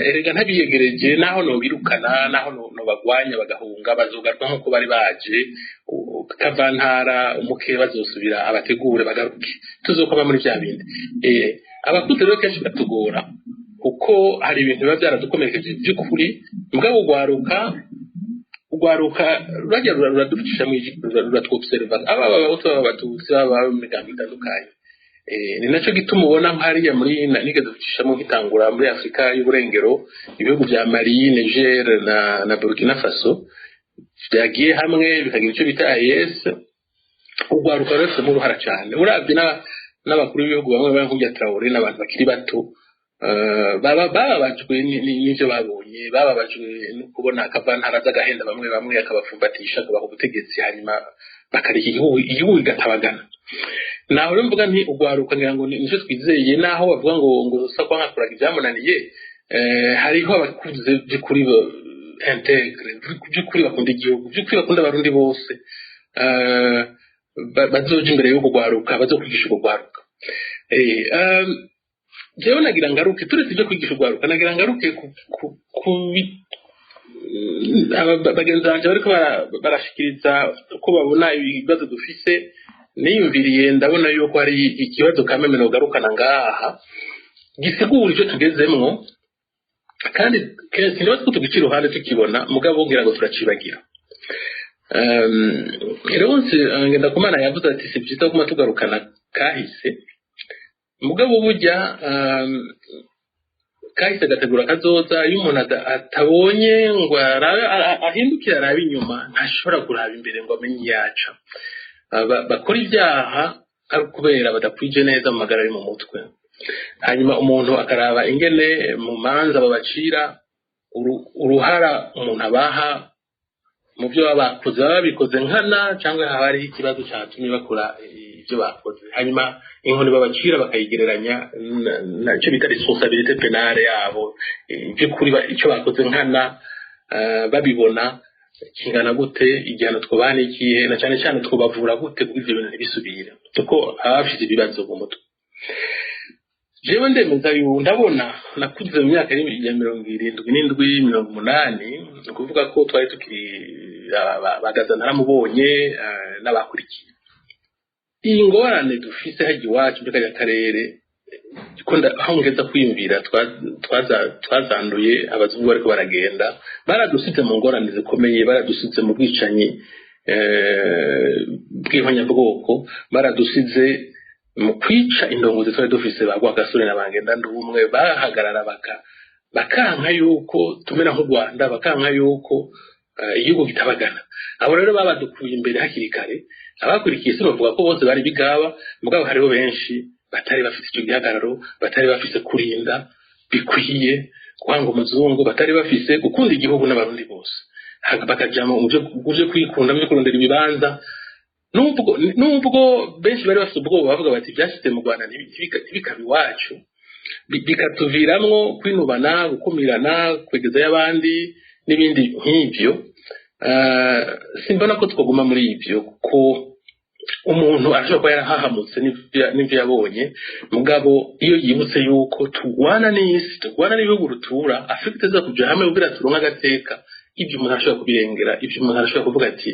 erega ntabiyegereje naho nobirukana, naho nobagwanya bagahunga, bazogaruka nk'uko bari baje Kavantara umuke bazosubira abategure bagaruke, tuzokoma muri bya bindi. Abakuze rero kenshi batugora kuko hari ibintu biba byaradukomerekeje by'ukuri. Mugabo ugwaruka rujya ruradufasha mu ruratwobserva ababahutu abatutsi b'imigambi itandukanye. Ni nacyo gituma ubona nk'hariya muri nigeze ducishamo nkitangura muri Afrika y'uburengero, ibihugu bya Mali, Niger na Burkina Faso byagiye hamwe bikagira icyo bita AES. Ugwaruka rufite mu ruhara cyane, uravye n'abakuru b'ibihugu bamwe nk'ujya Traoré n'abantu bakiri bato bababajwe n'ivyo babonye, bababajwe no kubona Kavantara z'agahenda bamwe akabafumbatisha akabaha ubutegetsi, hanyuma bakareka igihugu igatabagana. Naho rero mvuga nti ugwaruka ngira ngo nico twizeye, naho bavuga ngo usakwa nkakuraga ibyamunaniye, hariho abakuze by'ukuri integre, by'ukuri bakunda igihugu, by'ukuri bakunda abarundi bose, bazoja imbere y'uko gwaruka, bazokwigisha uko gwaruka. Jewe nagira ngaruke turetse ibyo kwigisha ugwaruka, nagira ngaruke bagenzi banje bariko barashikiriza uko babona ibibazo dufise niyumviriye ndabona yuko hari ikibazo kameme nogarukana ngaha gisigura icyo tugezemwo kandi kenshi niba tugica iruhande tukibona mugabo ngira ngo turacibagira Eronse ngenda kumana yavuze ati si byiza kuma tugarukana kahise mugabo burya kahise gategura kazoza iyo umuntu atabonye ngo ahindukira arabe inyuma ntashobora kuraba imbere ngo amenye yaca bakora ibyaha ari kubera badakwije neza mu magara ari mu mutwe hanyuma umuntu akaraba ingene mu manza babacira uruhara umuntu abaha mu byo bakoze babikoze nkana cyangwa haba ari ikibazo cyatumye bakora ibyo bakoze hanyuma inkoni babacira bakayigereranya n'icyo bita responsabilité pénale yabo by'ukuri icyo bakoze nkana babibona kingana gute igihano twobana ikihe na cyane cyane twobavura gute kuri ibyo bintu ntibisubire kuko abafite ibibazo mu mutwe jewe ndemeza yuko ndabona nakuze mu myaka ya 77 80 kuvuga ko twari tukiri bagaza naramubonye n'abakurikiye iyi ngorane dufise haji wacu muri kaya karere kunda hongeza kwiyumvira twazanduye abazungu bariko baragenda baradusize mu ngorane zikomeye baradusize mu bwicanyi bw'ihonyabwoko baradusize mu kwica indongozi twari dufise bagwa gasore n'abangenda ndumwe bahagarara bakanka yuko tumera nk'u Rwanda bakanka yuko igihugu kitabagana abo rero babadukuye imbere hakiri kare abakurikiye se bavuga ko bose bari bigaba mugabo hariho benshi batari bafite icyo gihagararo batari bafise kurinda bikwiye kwanga umuzungu batari bafise gukunda igihugu n'abarundi bose bakajama mu byo kwikunda mu kurondera ibibanza nubwo benshi bari bafite ubwoba bavuga bati byashyize mu Rwanda ntibikabe iwacu bikatuviramwo kwinubana gukumirana kwegezayo abandi n'ibindi nk'ibyo simbona ko twaguma muri ibyo kuko umuntu arashobora kuba yarahahamutse n'ibyo yabonye mugabo iyo yibutse yuko tugwana n'isi tugwana n'ibihugu rutura Afurika itaza kuja hamwe kugira turonke agateka ibyo umuntu arashobora kubirengera ibyo umuntu arashobora kuvuga ati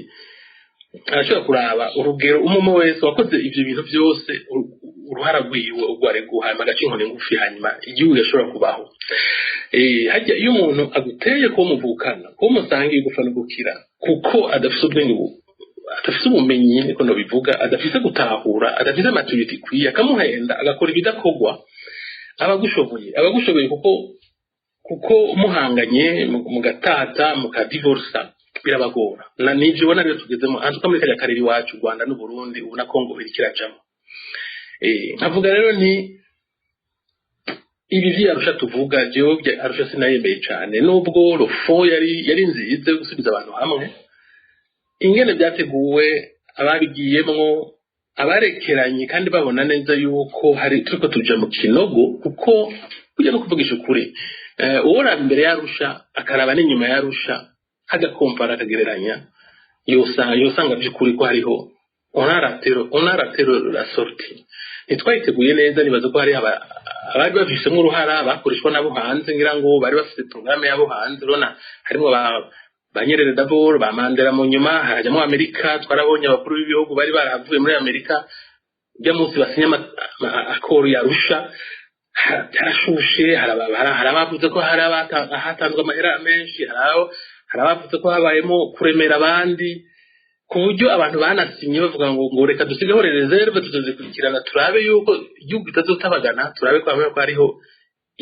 arashobora kuraba urugero umwe wese wakoze ibyo bintu byose uruhara rwiwe ugware guhama agacinkone ngufi hanyuma igihugu yashobora kubaho hajya iyo umuntu aguteye ko muvukana ko musangiye gufana gukira kuko adafite ubwenge adafite ubumenyi niko no bivuga adafite gutahura adafite maturity kwiye akamuhenda agakora ibidakogwa abagushoboye kuko umuhanganye mugatata mukadivorsa birabagora na nivyo ubona rero tugezemo antuka muri kaya karere iwacu Rwanda n'u Burundi ubu na Kongo biri kirajamo nkavuga rero ni ibi vyarusha tuvuga jewe arusha sinayemeye cyane nubwo rofo yari nzize gusubiza abantu hamwe ingene byateguwe ababigiyemwo abarekeranye kandi babona neza yuko hari turiko tuja mu kinogo kuko kujya no kuvugisha ukuri uwora imbere yarusha akaraba n'inyuma yarusha hagakompara akagereranya yosanga by'ukuri ko hariho onaratero la sorti ntitwayiteguye neza nibaza ko hari abari bafisemo uruhara bakoreshwa nabo hanze ngira ngo bari bafite programme yabo hanze urona harimo banyerere d'abord ba Mandela mu nyuma hajyamo Amerika twarabonye abakuru b'ibihugu bari baravuye muri Amerika bya munsi basinya akoro yarusha harashushe harabavuze ko hari ahatanzwe amahera menshi hari abavuze ko habayemo kuremera abandi ku buryo abantu banasinye bavuga ngo reka dusigeho reserve tuzozikurikirana turabe yuko igihugu kitazotabagana turabe ko hamwe ko hariho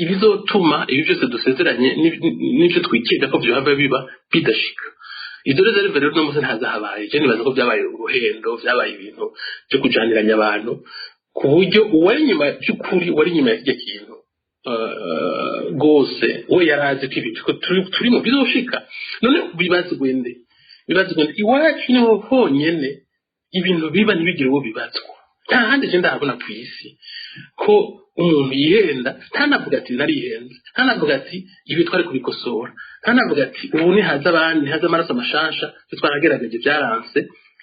ibizotuma ibi byose dusezeranye n'ibyo twikeka ko byohava biba bidashika izo reserve rero no muze ntazahabaye je nibaza ko byabaye uruhendo byabaye ibintu byo kujaniranya abantu ku buryo uwari nyuma by'ukuri wari nyuma y'icyo kintu gose we yarazi ko ibiti ko turi mu bizoshika none bibazwe iwacu niho honyene ibintu biba ntibigire uwo bibazwa nta handi je ndabona ku isi ko umuntu yihenda ntanavuga ati narihenze ntanavuga ati ibi twari kubikosora ntanavuga ati ubu ni haza abandi haza amaraso amashasha twaragerageje byaranse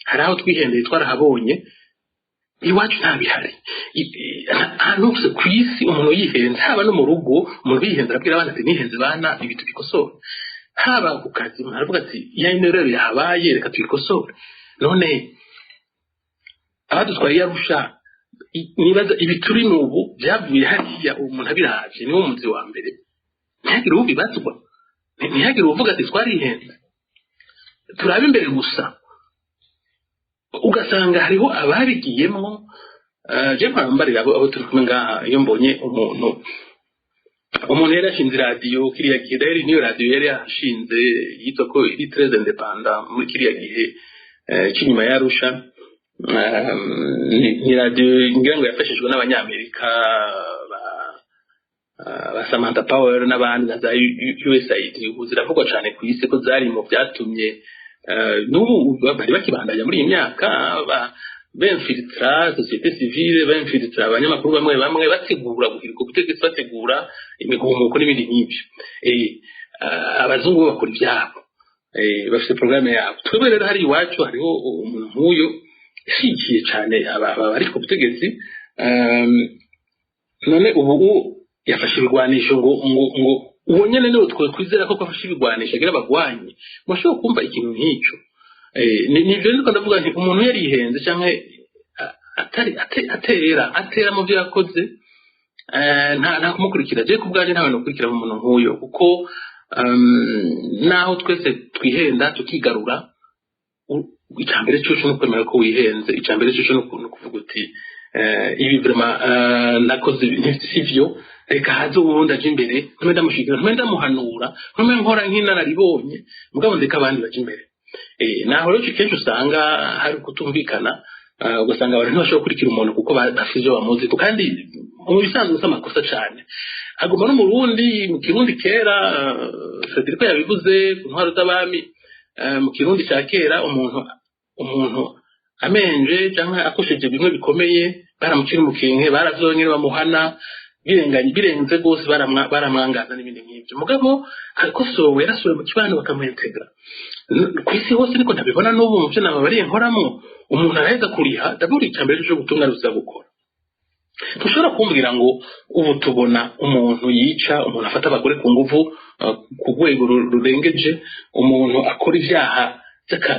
hari aho twihendeye twarahabonye iwacu ntabihari ahantu hose ku isi umuntu yihenze haba no mu rugo umuntu yihenze arabwira abana ati nihenze bana ibi tubikosora haba ku kazi haravuga ati ya inerero yahabaye reka tuyikosore none abadutwaye yarusha nibaza ibituri n'ubu byavuye hariya umuntu abiravye niwo muzi wa mbere ntihagire ubibazwa ntihagire uvuga ati twarihenze turabe imbere gusa ugasanga hariho ababigiyemwo je kwambarira abo turi kumwe ngaha iyo mbonye umuntu yari ashinze radiyo kiriya gihe rero niyo radiyo yari yashinze yitwa ko iri très indépendant muri kiriya gihe cy'inyuma ya Arusha ni radiyo ngira ngo yafashijwe n'abanyamerika ba Samantha Power n'abandi na za USAID ubu ziravugwa cyane ku isi ko zari mu byatumye n'ubu bari bakibandanya muri iyi myaka b'infiltra société civile b'infiltra abanyamakuru bamwe bategura guhirika ubutegetsi bategura imigumuko n'ibindi nk'ibyo abazungu bakora ibyabo bafite programme yabo twebwe rero hari iwacu hariho umuntu nk'uyu ishigiye cyane abari ku butegetsi none ubu yafashe ibigwanisho ngo uwo nyene niwe twizera ko afashe ibigwanisho agira abagwanyi mwashobora kumva ikintu nk'icyo nivyo niko ndavuga nti umuntu yarihenze canke atera mu byo yakoze nta kumukurikira je kubwaje ntawe nokurikira mu muntu nk'uyo kuko naho twese twihenda tukigarura icambere cyo no kwemera ko wihenze icambere cyo no kuvuga uti ibi vraiment nakoze sivyo reka hazo ubundi aje imbere ntume ndamushikira ntume ndamuhanura ntume nkora nk'inararibonye mugabo ndeka abandi baje imbere naho rero kenshi usanga hari kutumvikana ugasanga abantu ntibashobora kurikira umuntu kuko bafite ibyo bamuzi kandi mu bisanzwe gusa amakosa cyane aguma no mu Burundi mu Kirundi kera Federico yabivuze ku ntwaro z'abami mu Kirundi cya kera umuntu amenje cyangwa akosheje bimwe bikomeye baramucira umukenke barazonyere bamuhana birenze gose baramwangaza n'ibindi nk'ibyo mugabo ariko sowe yarasowe mu kibano bakamuintegra kwisi hose niko ntabibona n'ubu mu byo nababariye nkoramo umuntu araheza kuriha daburi cyambere cyo gutunga ruza gukora tushobora kumbwira ngo ubu tubona umuntu yica umuntu afata abagore ku nguvu ku rwego rurengeje umuntu akora ibyaha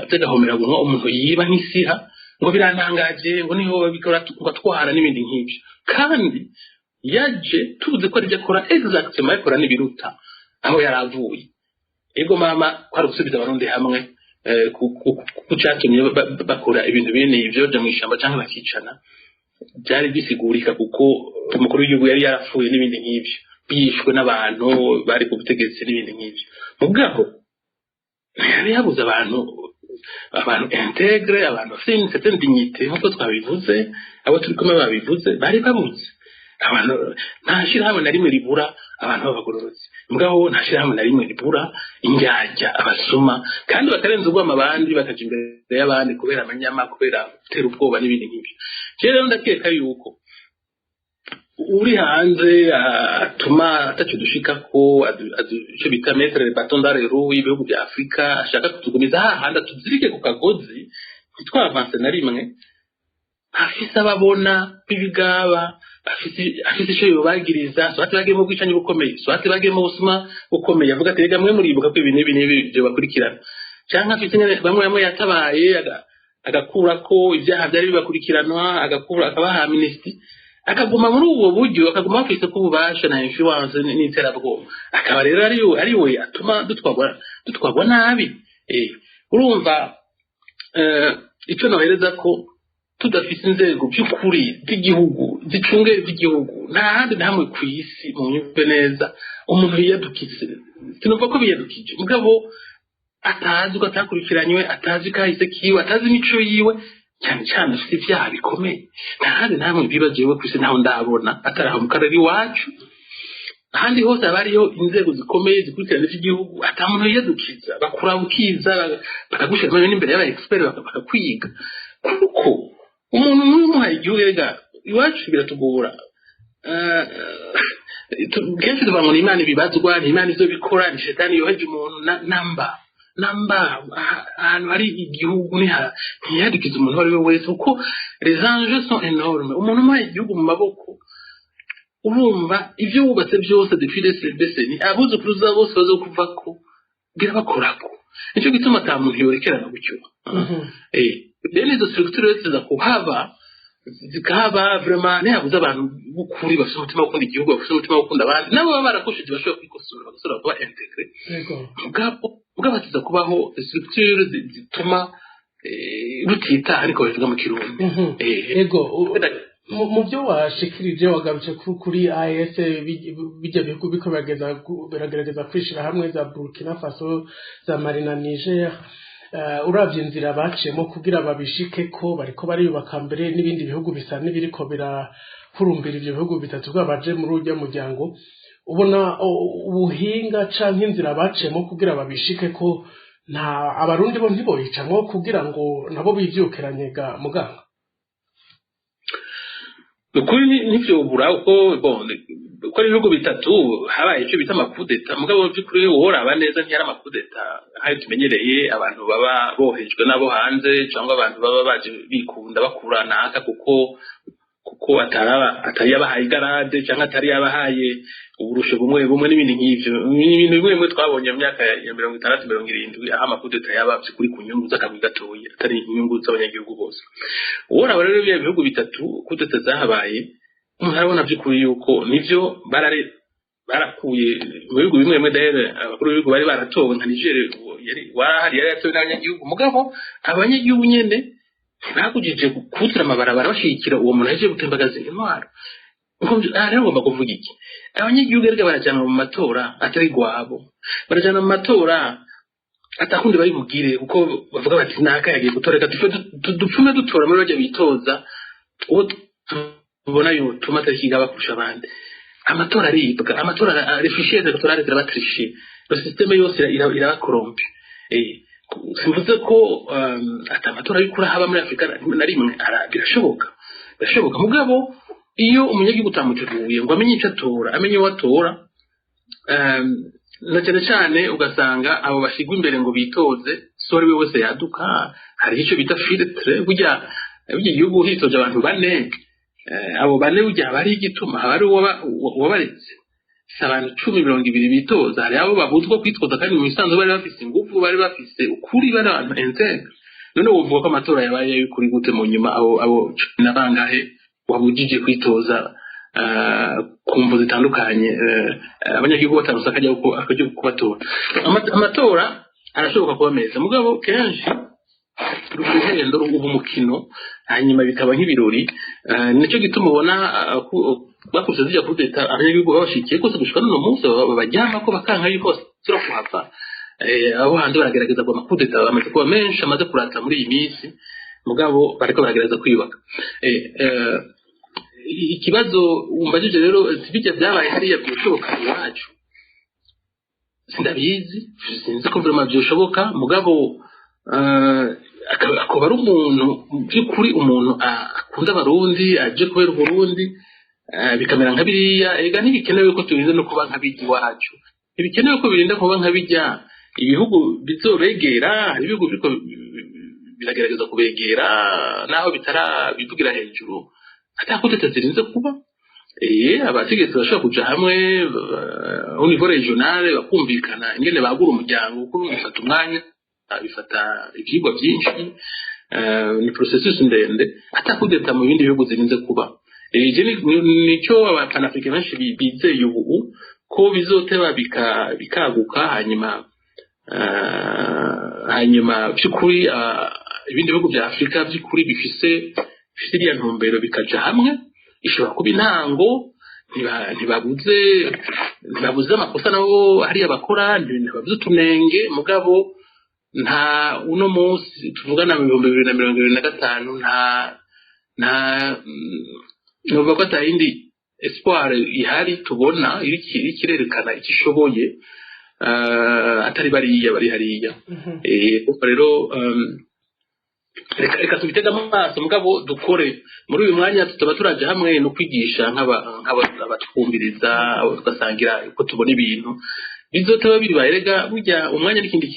by'agahomera bunwa umuntu yiba nk'isiha ngo birantangaje ngo niho babikora tugatwara n'ibindi nk'ibyo kandi yaje tubuze ko arije akora exactement akora n'ibiruta aho yaravuye ego mama kwari gusubiza abarundi hamwe ku cyatumye bakora ibintu bene ibyo byo mu ishyamba cyangwa bakicana byari bisigurika kuko umukuru w'igihugu yari yarapfuye n'ibindi nk'ibyo bishwe n'abantu bari ku butegetsi n'ibindi nk'ibyo mugabo yari yabuze abantu integre abantu bafite une certaine dignité nk'uko twabivuze abo turi kumwe babivuze bari babuze abantu nta shirahamwe na rimwe ribura abantu b'abagororotsi mugabo nta shirahamwe na rimwe ribura indyarya abasuma kandi bakarenza ubwama abandi bakaja imbere y'abandi kubera amanyama kubera gutera ubwoba n'ibindi nk'ibyo rero ndakeka yuko uri hanze atuma atacu dushika ko icyo bita mettre le bâton dans les roues y'ibihugu bya Afrika ashaka kutugumiza hahandi tuzirike ku kagozi ntitwavanse na rimwe afise ababona bibigaba afise icyo yobagiriza swati bagiye mu bwicanyi bukomeye swati bagiye mu busuma bukomeye avuga ati rega mwe muribuka ko ibi n'ibi byo bakurikirana cyangwa afise bamwe yatabaye agakura ko ibyaha byari bibakurikiranwa agakura akabaha amnesty akaguma muri ubu buryo akaguma afise ko ububasha na influence n'iterabwoba akaba rero ari we atuma dutwagwa nabi urumva icyo nohereza ko tudafise inzego by'ukuri by'igihugu zicunge by'igihugu nta handi na hamwe ku isi mu nyumve neza umuntu yiyadukize sinumva ko biyadukije mugabo atazi ko atakurikiranywe atazi kahise kiwe atazi imico yiwe cyane cyane afite ibyaha bikomeye nta handi na hamwe bibagiwe ku isi ntaho ndabona ataraha mu karere iwacu ahandi hose haba hariyo inzego zikomeye zikurikirana iby'igihugu ata muntu yiyadukiza bakura bukiza bakagushyira n'imbere y'aba expert bakakwiga kuko umuntu n'umuhaye igihugu rega iwacu biratugora kenshi tuvuga ngo ni imana ibibazwa ni imana izo bikora ni shetani yoheje umuntu namba ahantu hari igihugu ntiyadukize umuntu uwo ari we wese kuko les enjeux sont énormes umuntu umuhaye igihugu mu maboko urumva ibyo wubatse byose depuis des décennies abuzukuruza bose bazokuvako birabakorako nico gituma ata muntu yorekerana gutyo rero izo structure ziza kuhaba zikaba vraiment ntihabuze abantu b'ukuri bafite umutima wo gukunda igihugu bafite umutima wo gukunda abandi nabo baba barakoshije bashobora kwikosora bagasubira kuba integre mugabo hatiza kubaho structure zituma rutita ariko bivuga mu kirundi ego mu byo washikirije wagarutse kuri AES bijya bihugu biko biragerageza kwishira hamwe za Burkina Faso za Mali na Niger uravye inzira baciyemo kugira babishike ko bariko bariyubaka mbere n'ibindi bihugu bisa n'ibiriko birakurumbira ivyo bihugu bitatu bwabaje muri urya muryango ubona ubuhinga canke inzira baciyemo kugira babishike ko nta abarundi bo ntiboyicamwo kugira ngo nabo bivyukeranye ga muganga ukuri nivyo bura uko uko ibihugu bitatu habaye icyo bita amakudeta mugabo by'ukuri woraba neza ntiyari amakudeta hari tumenyereye abantu baba bohejwe nabo hanze cyangwa abantu baba baje bikunda bakuranaka kuko atari yabahaye garade cyangwa atari yabahaye uburusho bumwe n'ibindi nk'ivyo ibintu bimwe twabonye mu myaka ya 60 70 aho amakudeta yaba kuri kunyungu z'akabwi gatoya atari inyungu z'abanyagihugu bose woraba rero bya bihugu bitatu kudeta zahabaye murabona by'ukuri yuko nivyo barakuye mu bihugu bimwe dahere abakuru b'ibihugu bari baratowe nka Niger yari yatowe n'abanyagihugu mugabo abanyagihugu nyene bakujije kutura amabarabara bashikira uwo muntu aje gutembagaza intwaro rero ngomba kuvuga iki abanyagihugu rega barajana mu matora atari gwabo barajana mu matora atakundi bari bugire kuko bavuga bati naka yagiye gutoreka dupfume dutora muri bajya bitoza uwo ubona yo tumata kigaba kurusha abandi amatora aribwa amatora refishiye electorale zirabatrishi le systeme yose irabakorompe simvuze ko atamatora y'ukuri haba muri Afrika na rimwe birashoboka mugabo iyo umunyagihugu utamuteguye ngo amenye icyo atora amenye watora na cyane ugasanga abo bashigwa imbere ngo bitoze so ari we wese yaduka hari icyo bita filtre burya igihugu hitoje abantu bane abo bane burya bari igituma hari wabaretse abantu 10-20 bitoza hari abo babuzwa kwitwoza kandi mu bisanzwe bari bafise ingufu bari bafise ukuri bari abantu integre none uvuga ko amatora yabaye y'ukuri gute mu nyuma abo nabangahe wabujije kwitoza kumvo zitandukanye abanyagihugu bataruse akajya kubatora amatora arashoboka kuba meza mugabo kenshi ruhendo ubu mukino hanyuma bikaba nk'ibirori nicyo gituma ubona bakuze zijya kudeta abanyagihugu babashikiye kose gushika no munsi babajyama ko bakanka yuko sura kuhava abo handi baragerageza ngo amakudeta amaze kuba menshi amaze kurata muri iyi minsi mugabo bariko baragerageza kwiyubaka ikibazo umbajije rero bijya byabaye hariya byoshoboka iwacu sindabizi sinzi ko vraiment byoshoboka mugabo akaba ari umuntu by'ukuri umuntu akunda abarundi aje kubera Burundi bikamera nka biriya ega ntibikenewe ko turinze no kuba nka bijya iwacu ntibikenewe ko birinda kuba nka bijya ibihugu bizobegera hari ibihugu biriko biragerageza kubegera naho bitarabivugira hejuru atakudeta zirinze kuba abategetsi bashobora kuja hamwe au niveau regional bakumvikana ingene bagura umuryango kuko bifata umwanya bifata ivyigwa byinshi ni processus ndende atakudeta mu bindi bihugu zirinze kuba nico abanafrika benshi bizeye ubu ko bizoteba bikaguka hanyuma by'ukuri ibindi bihugu bya Afrika by'ukuri bifise iriya ntumbero bikaja hamwe ishobora kuba intango ntibabuze amakosa nabo hariya bakora ntibabuze utunenge mugabo nta uno munsi tuvugana mu 2025 nta nuvuga ko atayindi espoir ihari tubona ikirerekana ikishoboye atari bari hariya kuko rero reka tubitega amaso mugabo dukore muri uyu mwanya tutaba turaje hamwe no kwigisha nk'abatwumviriza tugasangira uko tubona ibintu bizoteba bibaye rega burya umwanya n'ikindi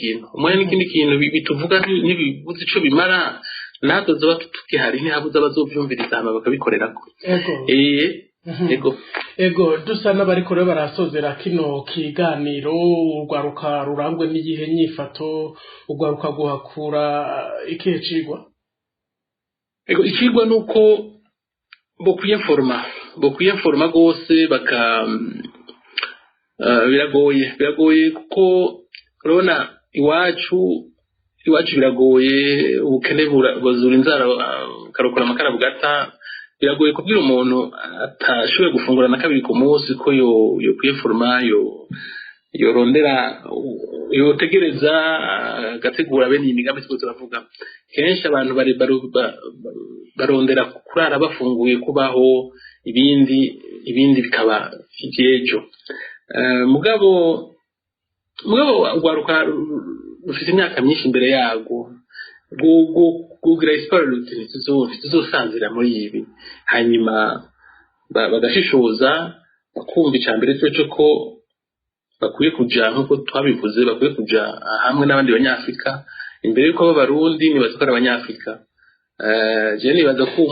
kintu bituvuga ntibibuze ico bimara natwe zoba tukihari ntihabuze abazovyumviriza hama bakabikorerako yego ego dusa n'abariko rero barasozera kino kiganiro urwaruka rurangwe n'igihe nyifato urwaruka guhakura ikihe cigwa ego ikigwa nuko bokwiye forma gose baka biragoye kuko urabona iwacu biragoye ubukene buzura inzara karokora amakara bugata biragoye kubwira umuntu atashoboye gufungura na kabiri ku munsi ko yo kwiforma yorondera yotegereza gategura bene imigambi twese turavuga kenshi abantu barondera kurara bafunguye kubaho ibindi bikaba ivyejo mugabo ugwaruka rufite imyaka myinshi imbere yago gugira isiporo tuzosanzira muri ibi hanyuma bagashishoza bakumva icambere cyo ko bakwiye kuja nkuko twabivuze bakwiye kuja hamwe n'abandi banyafrika imbere yuko b'abarundi nibaza ko ari abanyafrika je nibaza ko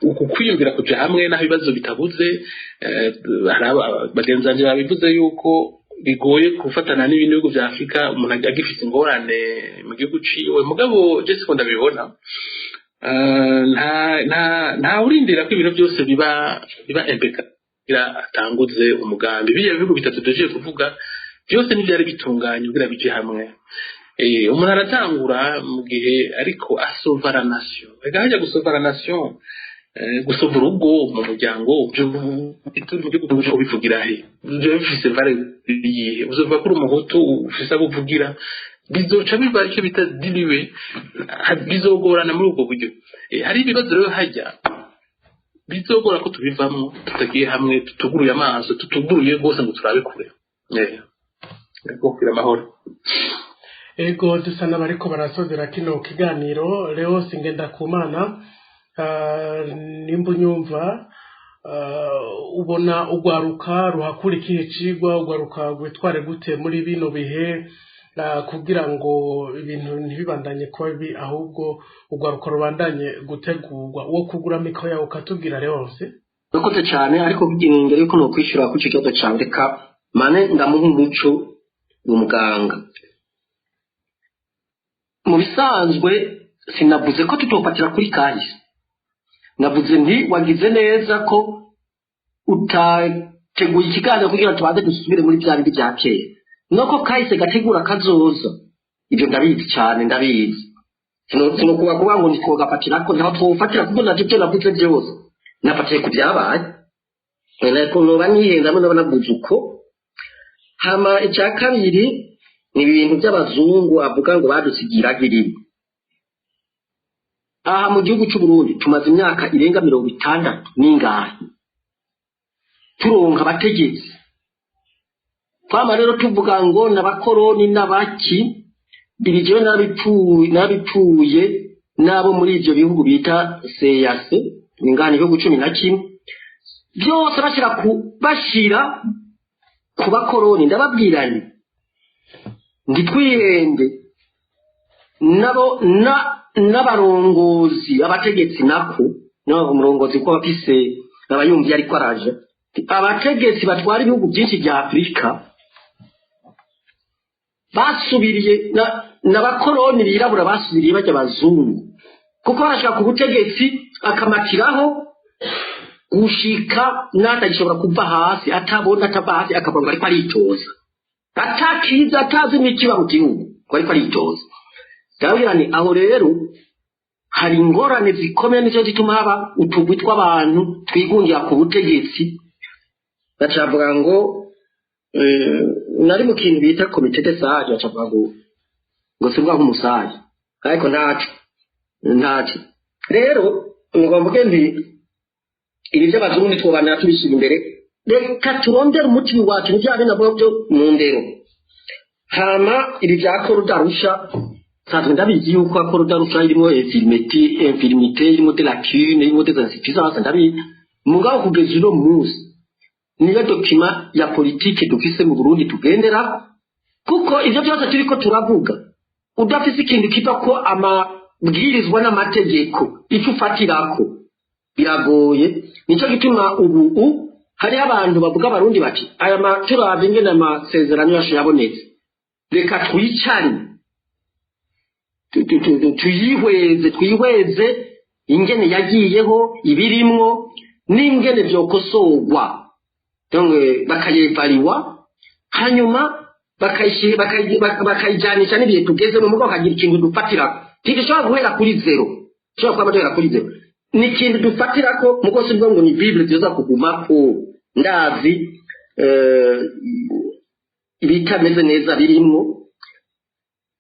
uku kwiyumvira kuja hamwe n'aho ibibazo bitabuze bagenzi banje babivuze yuko bigoye gufatana n'ibindi bihugu vya Afrika umuntu agifite ingorane mu gihugu ciwe mugabo je siko ndabibona nta urindira ko ibintu byose biba empeka atanguze umugambi biye bihugu bitatu doje kuvuga byose n'ibyari bitunganye kugira bije hamwe umuntu aratangura mu gihe ariko asovara nation agahaja gusovara nation gusova urugo mu muryango byo gihugu bivugira he byo bifise vare yihe uzova kuri umuhutu ufise abuvugira bizoca biba icyo bita diliwe bizogorana muri ubwo buryo hari ibibazo rero hajya bizogora ko tubivamo tutagiye hamwe tutuguruye amaso tutuguruye gose ngo turabe kure amahoro ego dusa n'abariko barasozera kino kiganiro Leo Singendakumana nimba unyumva ubona ugwaruka ruhakura ikihe cigwa ugwaruka gwitware gute muri bino bihe kugira ngo ibintu ntibibandanye kuba bibi ahubwo ugwaruka rubandanye gutegurwa uwo kugura mikoro yawe ukatubwira Leonce nakoze cyane ariko kugira ingere yuko no kwishura ku kibazo cyawe reka mane ndamuha umuco w'umuganga mu bisanzwe sinavuze ko tutofatira kuri kahise navuze nti wagize neza ko utateguye ikiganiro kugira ngo tubanze dusubire muri bya bindi bya kera nuko kahise gategura kazoza ibyo ndabizi cyane ndabizi sinokuba kuba ngo nitwogafatira ko ntaho twofatira kuko navyo byo navuze byose nafatiye ku byabaye ariko noba nihenzamo n'abanavuze uko hama icya kabiri ni ibintu by'abazungu avuga ngo badusigira girimo aha mu gihugu cy'u Burundi tumaze imyaka irenga 60 n'ingahe turonka abategetsi twama rero tuvuga ngo n'abakoroni n'abaki birijewe n'abipfuye nabo muri ivyo bihugu bita CEEAC ingana ibihugu 11 byose bashira ku bakoroni ndababwiranye nditwihende nabo n'abarongozi abategetsi nako no umurongozi ko bafise abayumvi ariko araje abategetsi batwara ibihugu byinshi bya Afrika basubiriye n'abakoroni birabura basubiriye bajya bazungu kuko barashaka ubutegetsi akamatiraho gushika natagishobora kuva hasi atabona atabasi akabona ariko aritoza atakiza atazi n'ikiba mu gihugu ariko aritoza Dawirani aho rero hari ingorane zikomeye nizo zituma haba utugwi tw'abantu twigungira ku butegetsi bacavuga ngo nari mu kintu bita komite de sage bacavuga ngo sibwa nk'umusaje ariko ntacu rero ngomba mvuge ibi by'abazungu nitwobanira tubishira imbere reka turondere umutima wacu n'ibyabe nabwo byo mu ndero hama ibi bya korudarusha sanzwe ndabizi yuko korudarusha irimo infirmité irimo de lacune irimo des insuffisances ndabizi mugabo kugeza uno munsi niyo dokima ya politike dufise mu Burundi tugendera kuko ivyo byose turiko turavuga udafise ikintu kiva ko amabwirizwa n'amategeko icyo ufatirako biragoye. Nico gituma ubu hari abantu bavuga abarundi bati aya turavye ingene amasezerano yacu yabonetse, reka twicane twihweze ingene yagiyeho ibirimwo n'ingene vyokosorwa, donc bakayevaliwa hanyuma bakayijanisha n'ibihe tugezemo, mugo kagira ikintu dufatirako. Tigishobora guhera kuri zero, shobora kuba duhera kuri zero, ni ikintu dufatirako mugo sibwo ngo ni Bible tuza kugumako. Ndazi ibitameze neza birimwo,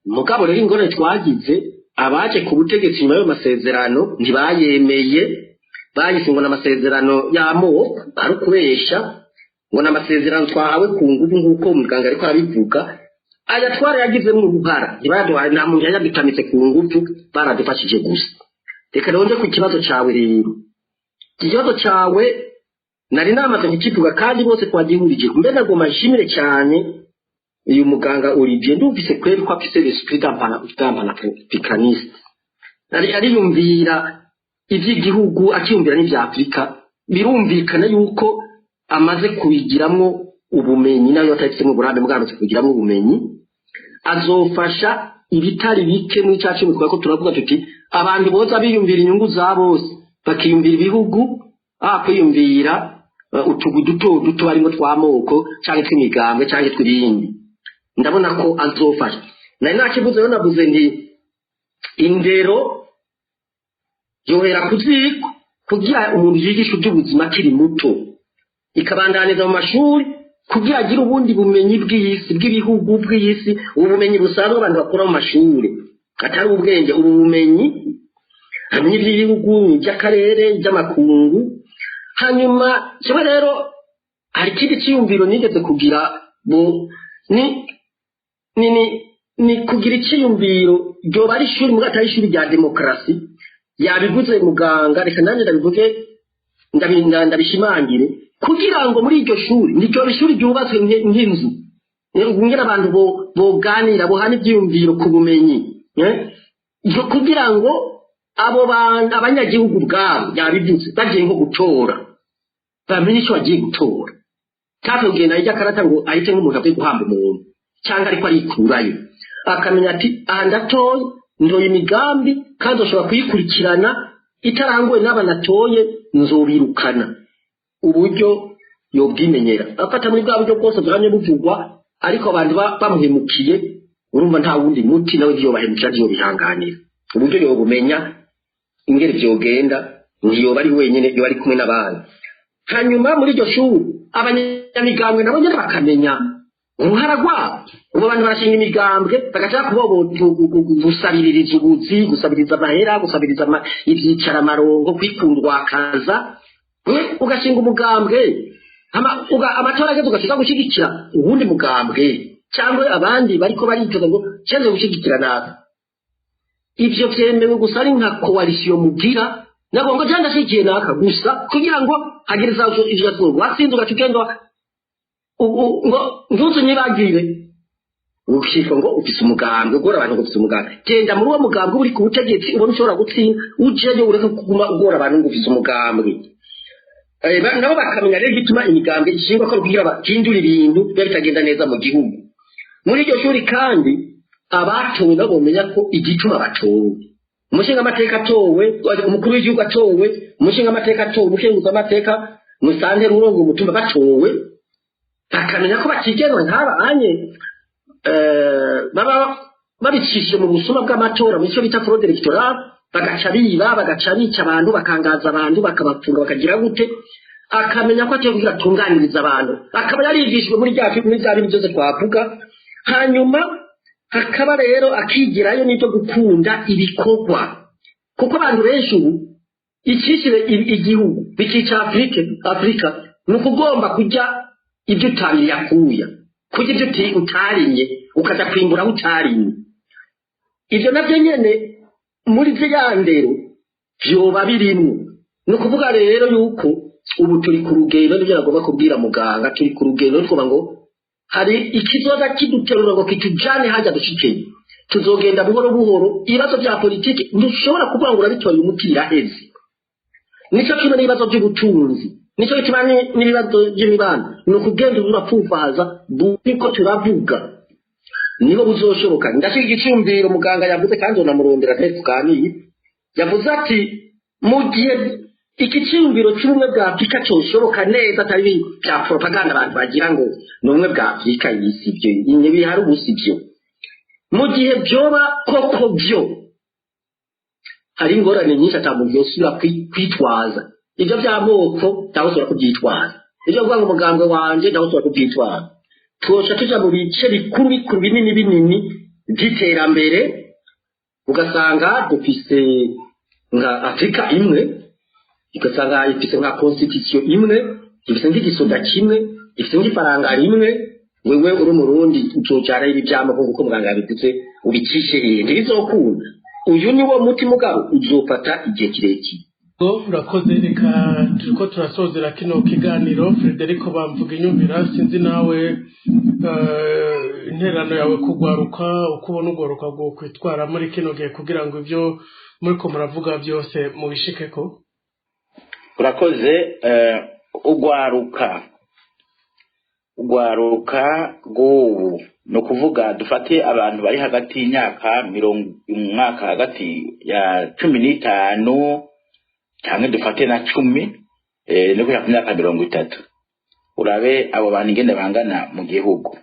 mugabo rero ingorane twagize abaje ku butegetsi nyuma y'ayo masezerano ntibayemeye, bayise ngo n'amasezerano y'amoko ari ukubesha, ngo n'amasezerano twahawe ku nguvu nk'uko umuganga ariko arabivuga. Aya twari yagizemo uruhara, ntibaduhaye, nta muntu yayadutamitse ku nguvu, baradufashije gusa. Reka ronde ku kibazo cawe rero. Ikibazo cawe nari namaze kukivuga kandi bose twagihurije. Mbe nagoma nshimire cyane uyu muganga Olivier, ndumvise kweri ko afise l'esprit d'Africaniste. Ari yumvira ivy'igihugu akiyumvira n'ivya Afrika, birumvikana yuko amaze kubigiramwo ubumenyi, nayo atafise mu burambe bwaronse kubigiramwo ubumenyi, azofasha ibitari bike mu cyacu mu ko turavuga tuti abantu boza biyumvira inyungu za bose, bakiyumvira ibihugu kwiyumvira utugu duto barimo tw'amoko cyangwa tw'imigambwe cyangwa tw'ibindi. Ndabona ko azofasha. Nari nakivuze rero, navuze nti indero yohera kuziko kugira umuntu yigisha iby'ubuzima akiri muto, ikabandaniza mu mashuri kugira agire ubundi bumenyi bw'isi, bw'ibihugu bw'isi, ubumenyi busanzwe abantu bakora mu mashuri, atari ubwenge, ubu bumenyi hamwe n'ibihugu by'akarere by'amakungu. Hanyuma cyo rero hari ikindi cyiyumviro nigeze kugira ni kugira icyiyumviro ryo bari ishuri muri atari ishuri rya demokarasi, yabivuze muganga, reka nanjye ndabivuge ndabishimangire, kugira ngo muri iryo shuri niryo ishuri ryubatswe nk'inzu, ngira abantu boganira bohana ibyiyumviro ku bumenyi, kugira ngo abo abanyagihugu bwabo yabivuze bagiye nko gutora bamenye icyo bagiye gutora. Kandi ugenda ijya karata ngo ahite nk'umuntu avuye guhamba umuntu cyangwa ariko arikurayo, akamenya ati aha ndatoye, ndoye imigambi kandi ushobora kuyikurikirana, itaranguwe n'abanatoye nzobirukana. Uburyo yobwimenyera afata muri bwa buryo bwose bwamye buvugwa, ariko abantu bamuhemukiye, urumva nta wundi muti nawe byo bahemukira byo bihanganira. Uburyo yobumenya ingere byogenda, ngiyo bari wenyine, yo bari kumwe n'abandi. Hanyuma muri iryo shuri abanyamigambwe nabo nyine bakamenya uruhara rwabo. Ubu abantu barashinga imigambwe bagashaka gusabiririza ubuzi, gusabiriza amahera, gusabiriza ibyicara amarongo, kwikundwa akaza. Ugashinga umugambwe, amatora ageze ugashaka gushyigikira ubundi mugambwe, cyangwa abandi bariko baritoza ngo cyenze gushyigikira nabi. Ibyo byemewe gusa ari nka coalition mugira, nabo ngo cyanda shikiye naka gusa kugira ngo hagiriza ivyo yakorwa. Watsinze ugacugenda ngo nduzo nyibagire, ukishika ngo ufise umugambwe, ugora abantu ngo ufise umugambwe. Genda muri uwo mugambwe uri ku butegetsi, ubona ushobora gutsinda, ujeje ureka kuguma ugora abantu ngo ufise umugambwe. Nabo bakamenya rero gituma imigambwe ishingwa ko kugira bakindura ibintu biba bitagenda neza mu gihugu. Muri iryo shuri kandi abatowe nabo bamenya ko igituma batowe, umushinga amateka atowe, umukuru w'igihugu atowe, umushinga amateka atowe, umukenguza amateka, musanze rurongo umutumba batowe, bakamenya ko bakigenwa nk'abanye baba babicishije mu busuma bw'amatora mu cyo bita fraude electorale, bagaca biba, bagaca bica abantu, bakangaza abantu, bakabapfunga, bakagira gute. Akamenya ko ateye kugira atunganiriza abantu, akaba yarigishijwe muri bya bintu byose twavuga. Hanyuma hakaba rero akigirayo n'ibyo gukunda ibikorwa, kuko abantu benshi ubu ikishire igihugu bikica Afrika ni ukugomba kujya ibyo utamye yakuya, kujya ibyo utarinye ukaza kwimbura utarinye. Ibyo nabyo nyene muri byo yandero byoba birimo. Ni ukuvuga rero yuko ubu turi ku rugendo, nibyo nagomba kubwira muganga, turi ku rugendo twuba ngo hari ikizoza kiduterura ngo kitujane hajya dushikeye. Tuzogenda buhoro buhoro, ibibazo bya politiki ndushobora kuvuga ngo urabitoye umuti iraheze. nicyo kimwe n'ibibazo by'ubutunzi nicyo bituma n'ibibazo by'imibano ni ukugenda urapfufahaza niko turavuga niho buzoshoboka ndashaka icyumviro muganga yavuze kandi unamurondera nteko kanini yavuze ati mu gihe iki cyumviro cy'ubumwe bwa Afurika cyoshoboka neza atari bya propaganda abantu bagira ngo ni ubumwe bwa Afurika y'isi ibyo nyine bihari ubusa ibyo mu gihe byoba koko byo hari ingorane nyinshi atamuntu yosubira kwitwaza ibyo by'amoko cyangwa usubira kubyitwaza ibyo kuvuga ngo umugambwe wanjye cyangwa usubira kubyitwaza twosha tuja mu bice bikuru binini by'iterambere ugasanga dufise nka Afurika imwe ugasanga ifise nka constitution imwe ifise nk'igisoda kimwe ifise nk'ifaranga rimwe wewe uri umurundi uzocara ibi by'amoko kuko muganga yabivuze ubicishe ntibizokunda uyu ni wo muti mugabo uzofata igihe kirekire urakoze reka turiko turasozera kino kiganiro Frederico bamvuga inyumvira sinzi nawe interano yawe kugwaruka ukubona ugwaruka bwo kwitwara muri kino gihe kugira ngo ivyo muriko muravuga byose mubishikeko urakoze ugwaruka rw'ubu ni ukuvuga dufate abantu bari hagati y'imyaka umwaka hagati ya 15 cyangwa dufate na 10 no kujya ku myaka 30 urabe abo bantu ingene bangana mu gihugu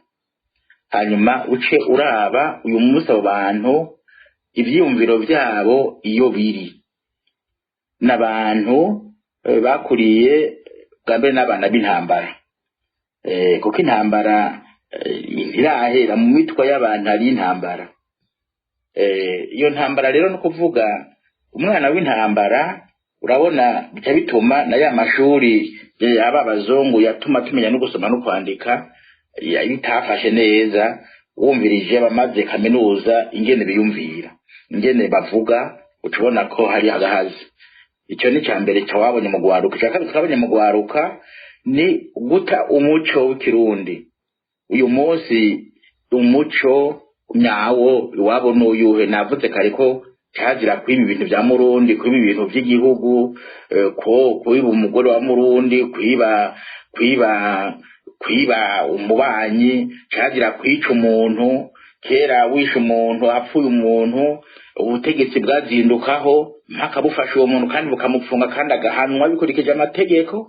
hanyuma uce uraba uyu munsi abo bantu ivyiyumviro byabo iyo biri n'abantu bakuriye bwambere n'abana b'intambara kuko intambara irahera mu mitwa y'abantu ari intambara iyo ntambara rero no kuvuga umwana w'intambara urabona bica bituma na ya mashuri yaba abazungu yatuma tumenya no gusoma no kwandika bitafashe neza wumvirije bamaze kaminuza ingene biyumvira ingene bavuga ucubona ko hari agahazi icyo ni cyambere cyawabonye mu gwaruka cyaka tukabonye mu gwaruka ni guta umuco w'ikirundi uyu munsi umuco nyawo wabo n'uyuhe navuze kare ko cyazira kwiba ibintu bya murundi kwiba ibintu by'igihugu ko kwiba umugore wa murundi kwiba umubanyi cyazira kwica umuntu kera wisha umuntu apfuye umuntu ubutegetsi bwazindukaho mpaka bufasha uwo muntu kandi bukamupfunga kandi agahanwa bikurikije amategeko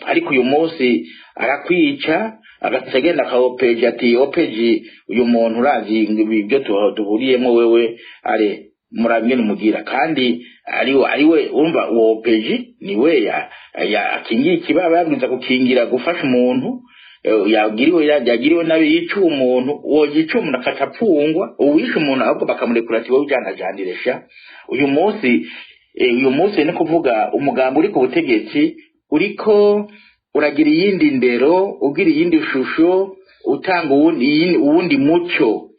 ariko uyu munsi arakwica agatagenda kaopeji ati opeji uyu muntu urazi ibyo duhuriyemo wewe are murabingene mugira kandi ariwe urumva uwo opeji niwe akingiye ikibaba yabwiza gukingira gufasha umuntu yagiriwe nabi yica umuntu uwo yica umuntu akacapfungwa uwisha umuntu ahubwo bakamurekura ati wowe ujyanajaniresha uyu munsi ni kuvuga umugambi uri ku butegetsi uriko uragira iyindi ndero ugira iyindi shusho utanga uwundi muco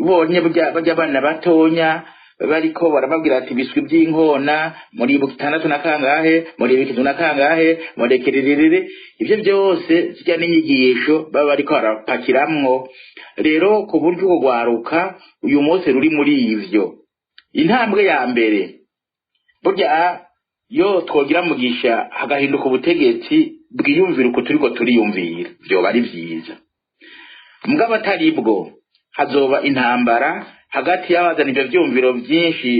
ubonye bajya abana batonya bariko barababwira ati biswi by'inkona muri 6 na kangahe muri 7 na kangahe muri kirerere ivyo byose zijya n'inyigisho baba bariko barapakiramwo rero ku buryo ugwaruka uyu munsi ruri muri ivyo intambwe ya mbere burya yo twogira mugisha hagahinduka ubutegetsi bwiyumvira uko turiko turiyumvira byo bari vyiza mugabo atari bwo hazoba intambara hagati y'abazana ibyo byumviro byinshi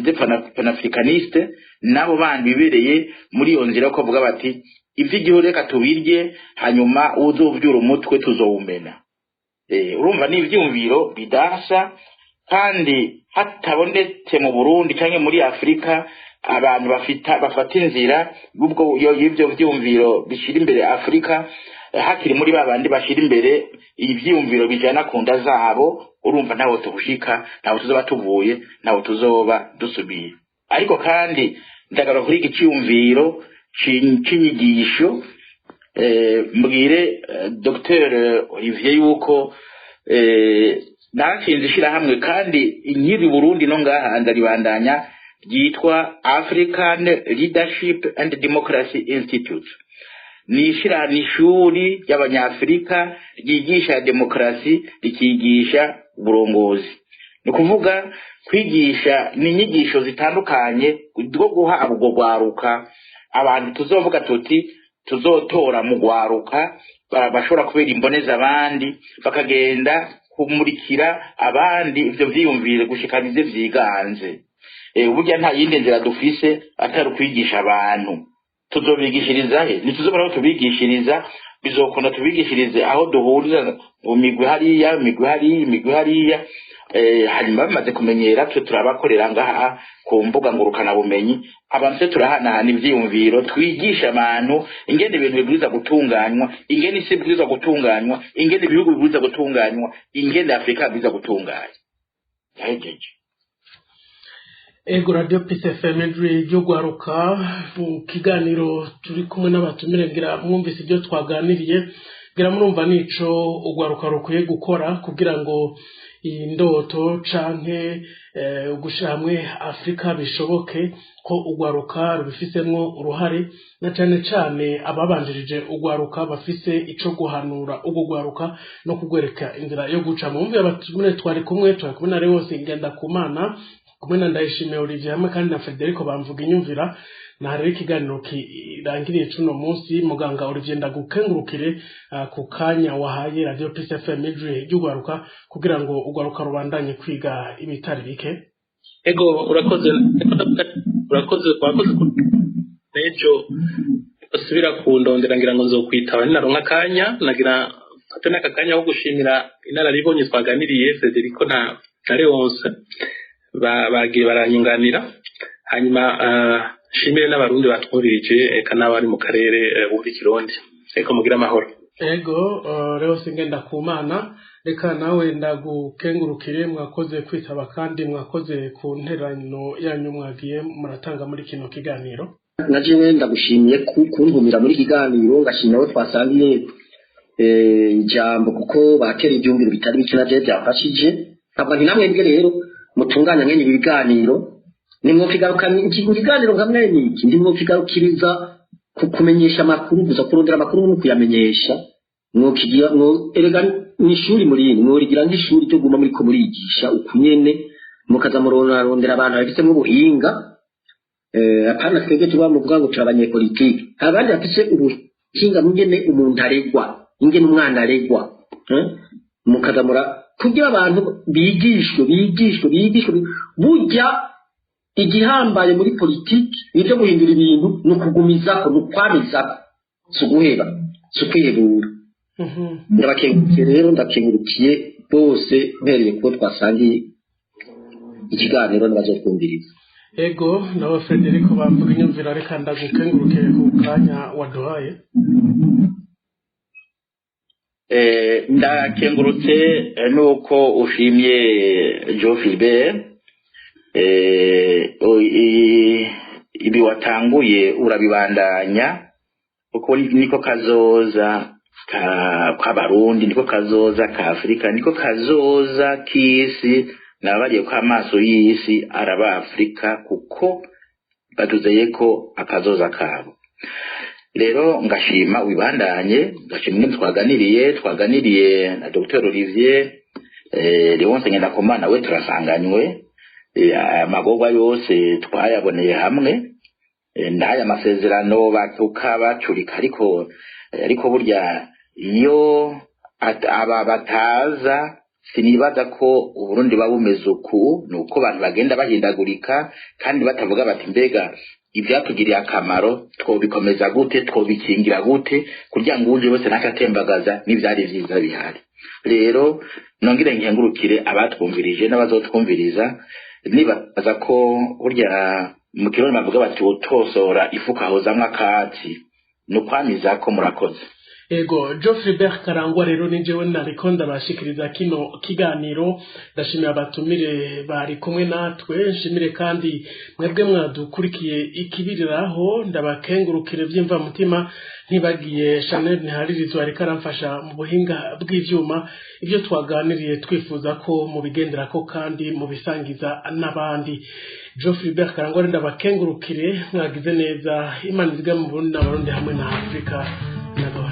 by'abanafricaniste nabo bandi bibereye muri iyo nzira ko vuga bati ivy'igihugu reka tubirye hanyuma uzovyura umutwe tuzowumena urumva ni ivyumviro bidasha kandi hatabonetse mu Burundi cyangwa muri Afrika abantu bafata inzira ubwo y'ibyo vyumviro bishira imbere Afrika hakiri muri babandi bashira imbere ivyumviro bijana kunda zabo urumva nawo tubushika nawo tuzoba tuvuye nawo tuzoba dusubiye ariko kandi ndagara kuri icyumviro cinyigisho mbwire Dr Olivier yuko nashinze shira hamwe kandi inkiri Burundi no ngaha ndaribandanya ryitwa African Leadership and Democracy Institute nishira nishuri y'abanyafrika ryigisha demokrasi rikigisha uburongozi ni ukuvuga kwigisha ni inyigisho zitandukanye rwo guha ubwo rwaruka abantu tuzovuga tuti tuzotora mu rwaruka bashobora kubera imboneza abandi bakagenda kumurikira abandi ivyo vyiyumvire gushikana ivyo vyiganze. Burya nta yindi nzira dufise atari ukwigisha abantu. Tuzobigishiriza he? Ntituzobora aho tubigishiriza, bizokunda tubigishirize aho duhurira mu migwi hariya hanyuma bamaze kumenyera twe turabakorera ngaha ku mbuga ngurukana bumenyi abantu turahanahana ivyiyumviro twigisha abantu ingene ibintu bibwiza gutunganywa, ingene isi bibwiza gutunganywa, ingene ibihugu bibwiza gutunganywa, ingene Afrika bibwiza gutunganywa. Yahejeje. Ego Radio PCFM ryo gwaruka mu kiganiro turi kumwe n'abatumire ngira mwumvise ibyo twaganiriye ngira murumva nico ugwaruka rukwiye gukora kugira ngo indoto canke ugushamwe Afrika bishoboke ko ugwaruka rubifisemwo uruhare na cane ababanjirije ugwaruka bafise ico guhanura ugwaruka no kugwereka inzira yo guca mu mvi abatumire twari kumwe na Leonce Ngendakumana kumwe na Ndayishimiye Olivier hamwe kandi na Federico Bamvuga inyumvira na hari ikiganiro kirangiriye cuno munsi muganga Olivier ndagukengurukire ku kanya wahaye Radio PCFM y'ugwaruka kugira ngo ugwaruka rubandanye kwiga ibitari bike. Ego urakoze nejo asubira kundondera ngira ngo nzokwitaba ninaronka akanya nagira fate n'akanya ko gushimira inararibonye twaganiriye Federico na Leonce bagiye baranyunganira hanyuma shimire n'abarundi batwurije eka n'abari mu karere buri Kirundi eko mugira amahoro. Ego Leonce Ngendakumana reka nawe ndagukengurukire mwakoze kwitaba kandi mwakoze ku nterano yanyu mwagiye muratanga muri kino kiganiro. Naje ndagushimiye kuntumira muri kiganiro ngashimira abo twasangiye ijambo kuko batera ibyumviro bitari bike naje byafashije ntabwo nti namwe mbwe rero mutunganya mwenye ibiganiro nimwo kigarukana ikiganiro nkamwe niki ndimwo kigarukiriza kumenyesha amakuru gusa kurondera amakuru no kuyamenyesha mwo kigira mwo erega n'ishuri muri mwo rigira nk'ishuri cyo guma muri ko murigisha ukunyene mukaza murondera abantu bafite mu buhinga apana twege tuba mu bwango cy'abanyepolitike abandi bafite ubuhinga mugene umuntu aregwa ingene umwana aregwa mukaza kugira abantu bigishwe burya igihambaye muri politiki nibyo guhindura ibintu no kugumiza no kwamiza suguheba sukwihebura ndabakengurukiye rero ndakengurukiye bose mpereye ko twasangiye ikiganiro n'abazotwumviriza. Ego nawe Federico Bamvuga inyumvira reka ndagukengurukire ku kanya waduhaye. Ndakengurutse nuko ushimye Joe Philbert ibi watanguye urabibandanya kuko niko kazoza k'abarundi niko kazoza ka Afrika niko kazoza k'isi nabariye ko amaso y'isi araba Afrika kuko batuzeye ko akazoza kabo. Rero ngashima ubandanye ngashimwe twaganiriye na Dr. Olivier Leonce Ngendakumana we turasanganywe amagorwa yose twayaboneye hamwe ndaya amasezerano bakabacurika ariko burya iyo aba bataza sinibaza ko Uburundi babumeze uku nuko abantu bagenda bahindagurika kandi batavuga bati mbega ibyatugiriye akamaro twobikomeza gute twobikingira gute kugira ngo uje bose nakatembagaza n'ivyari vyiza bihari. Rero nongire nkengurukire abatwumvirije n'abazotwumviriza nibaza ko burya mu kirundi bavuga bati utosora ifuka hozamwe akatsi nukwamiza ko murakoze. Ego Geoffrey Bert Karangwa rero ninjewe nariko ndabashikiriza kino kiganiro ndashimira abatumire bari kumwe natwe nshimire kandi mwebwe mwadukurikiye ikibiriraho ndabakengurukire byimva mutima ntibagiye Chanel Ntiharirizwa ariko aramfasha mu buhinga bw'ivyuma ibyo twaganiriye twifuza ko mu bigendera ko kandi mu bisangiza n'abandi. Geoffrey Bert Karangwa ndabakengurukire mwagize neza Imana izige mu Burundi n'abarundi hamwe na Afrika n'abandi.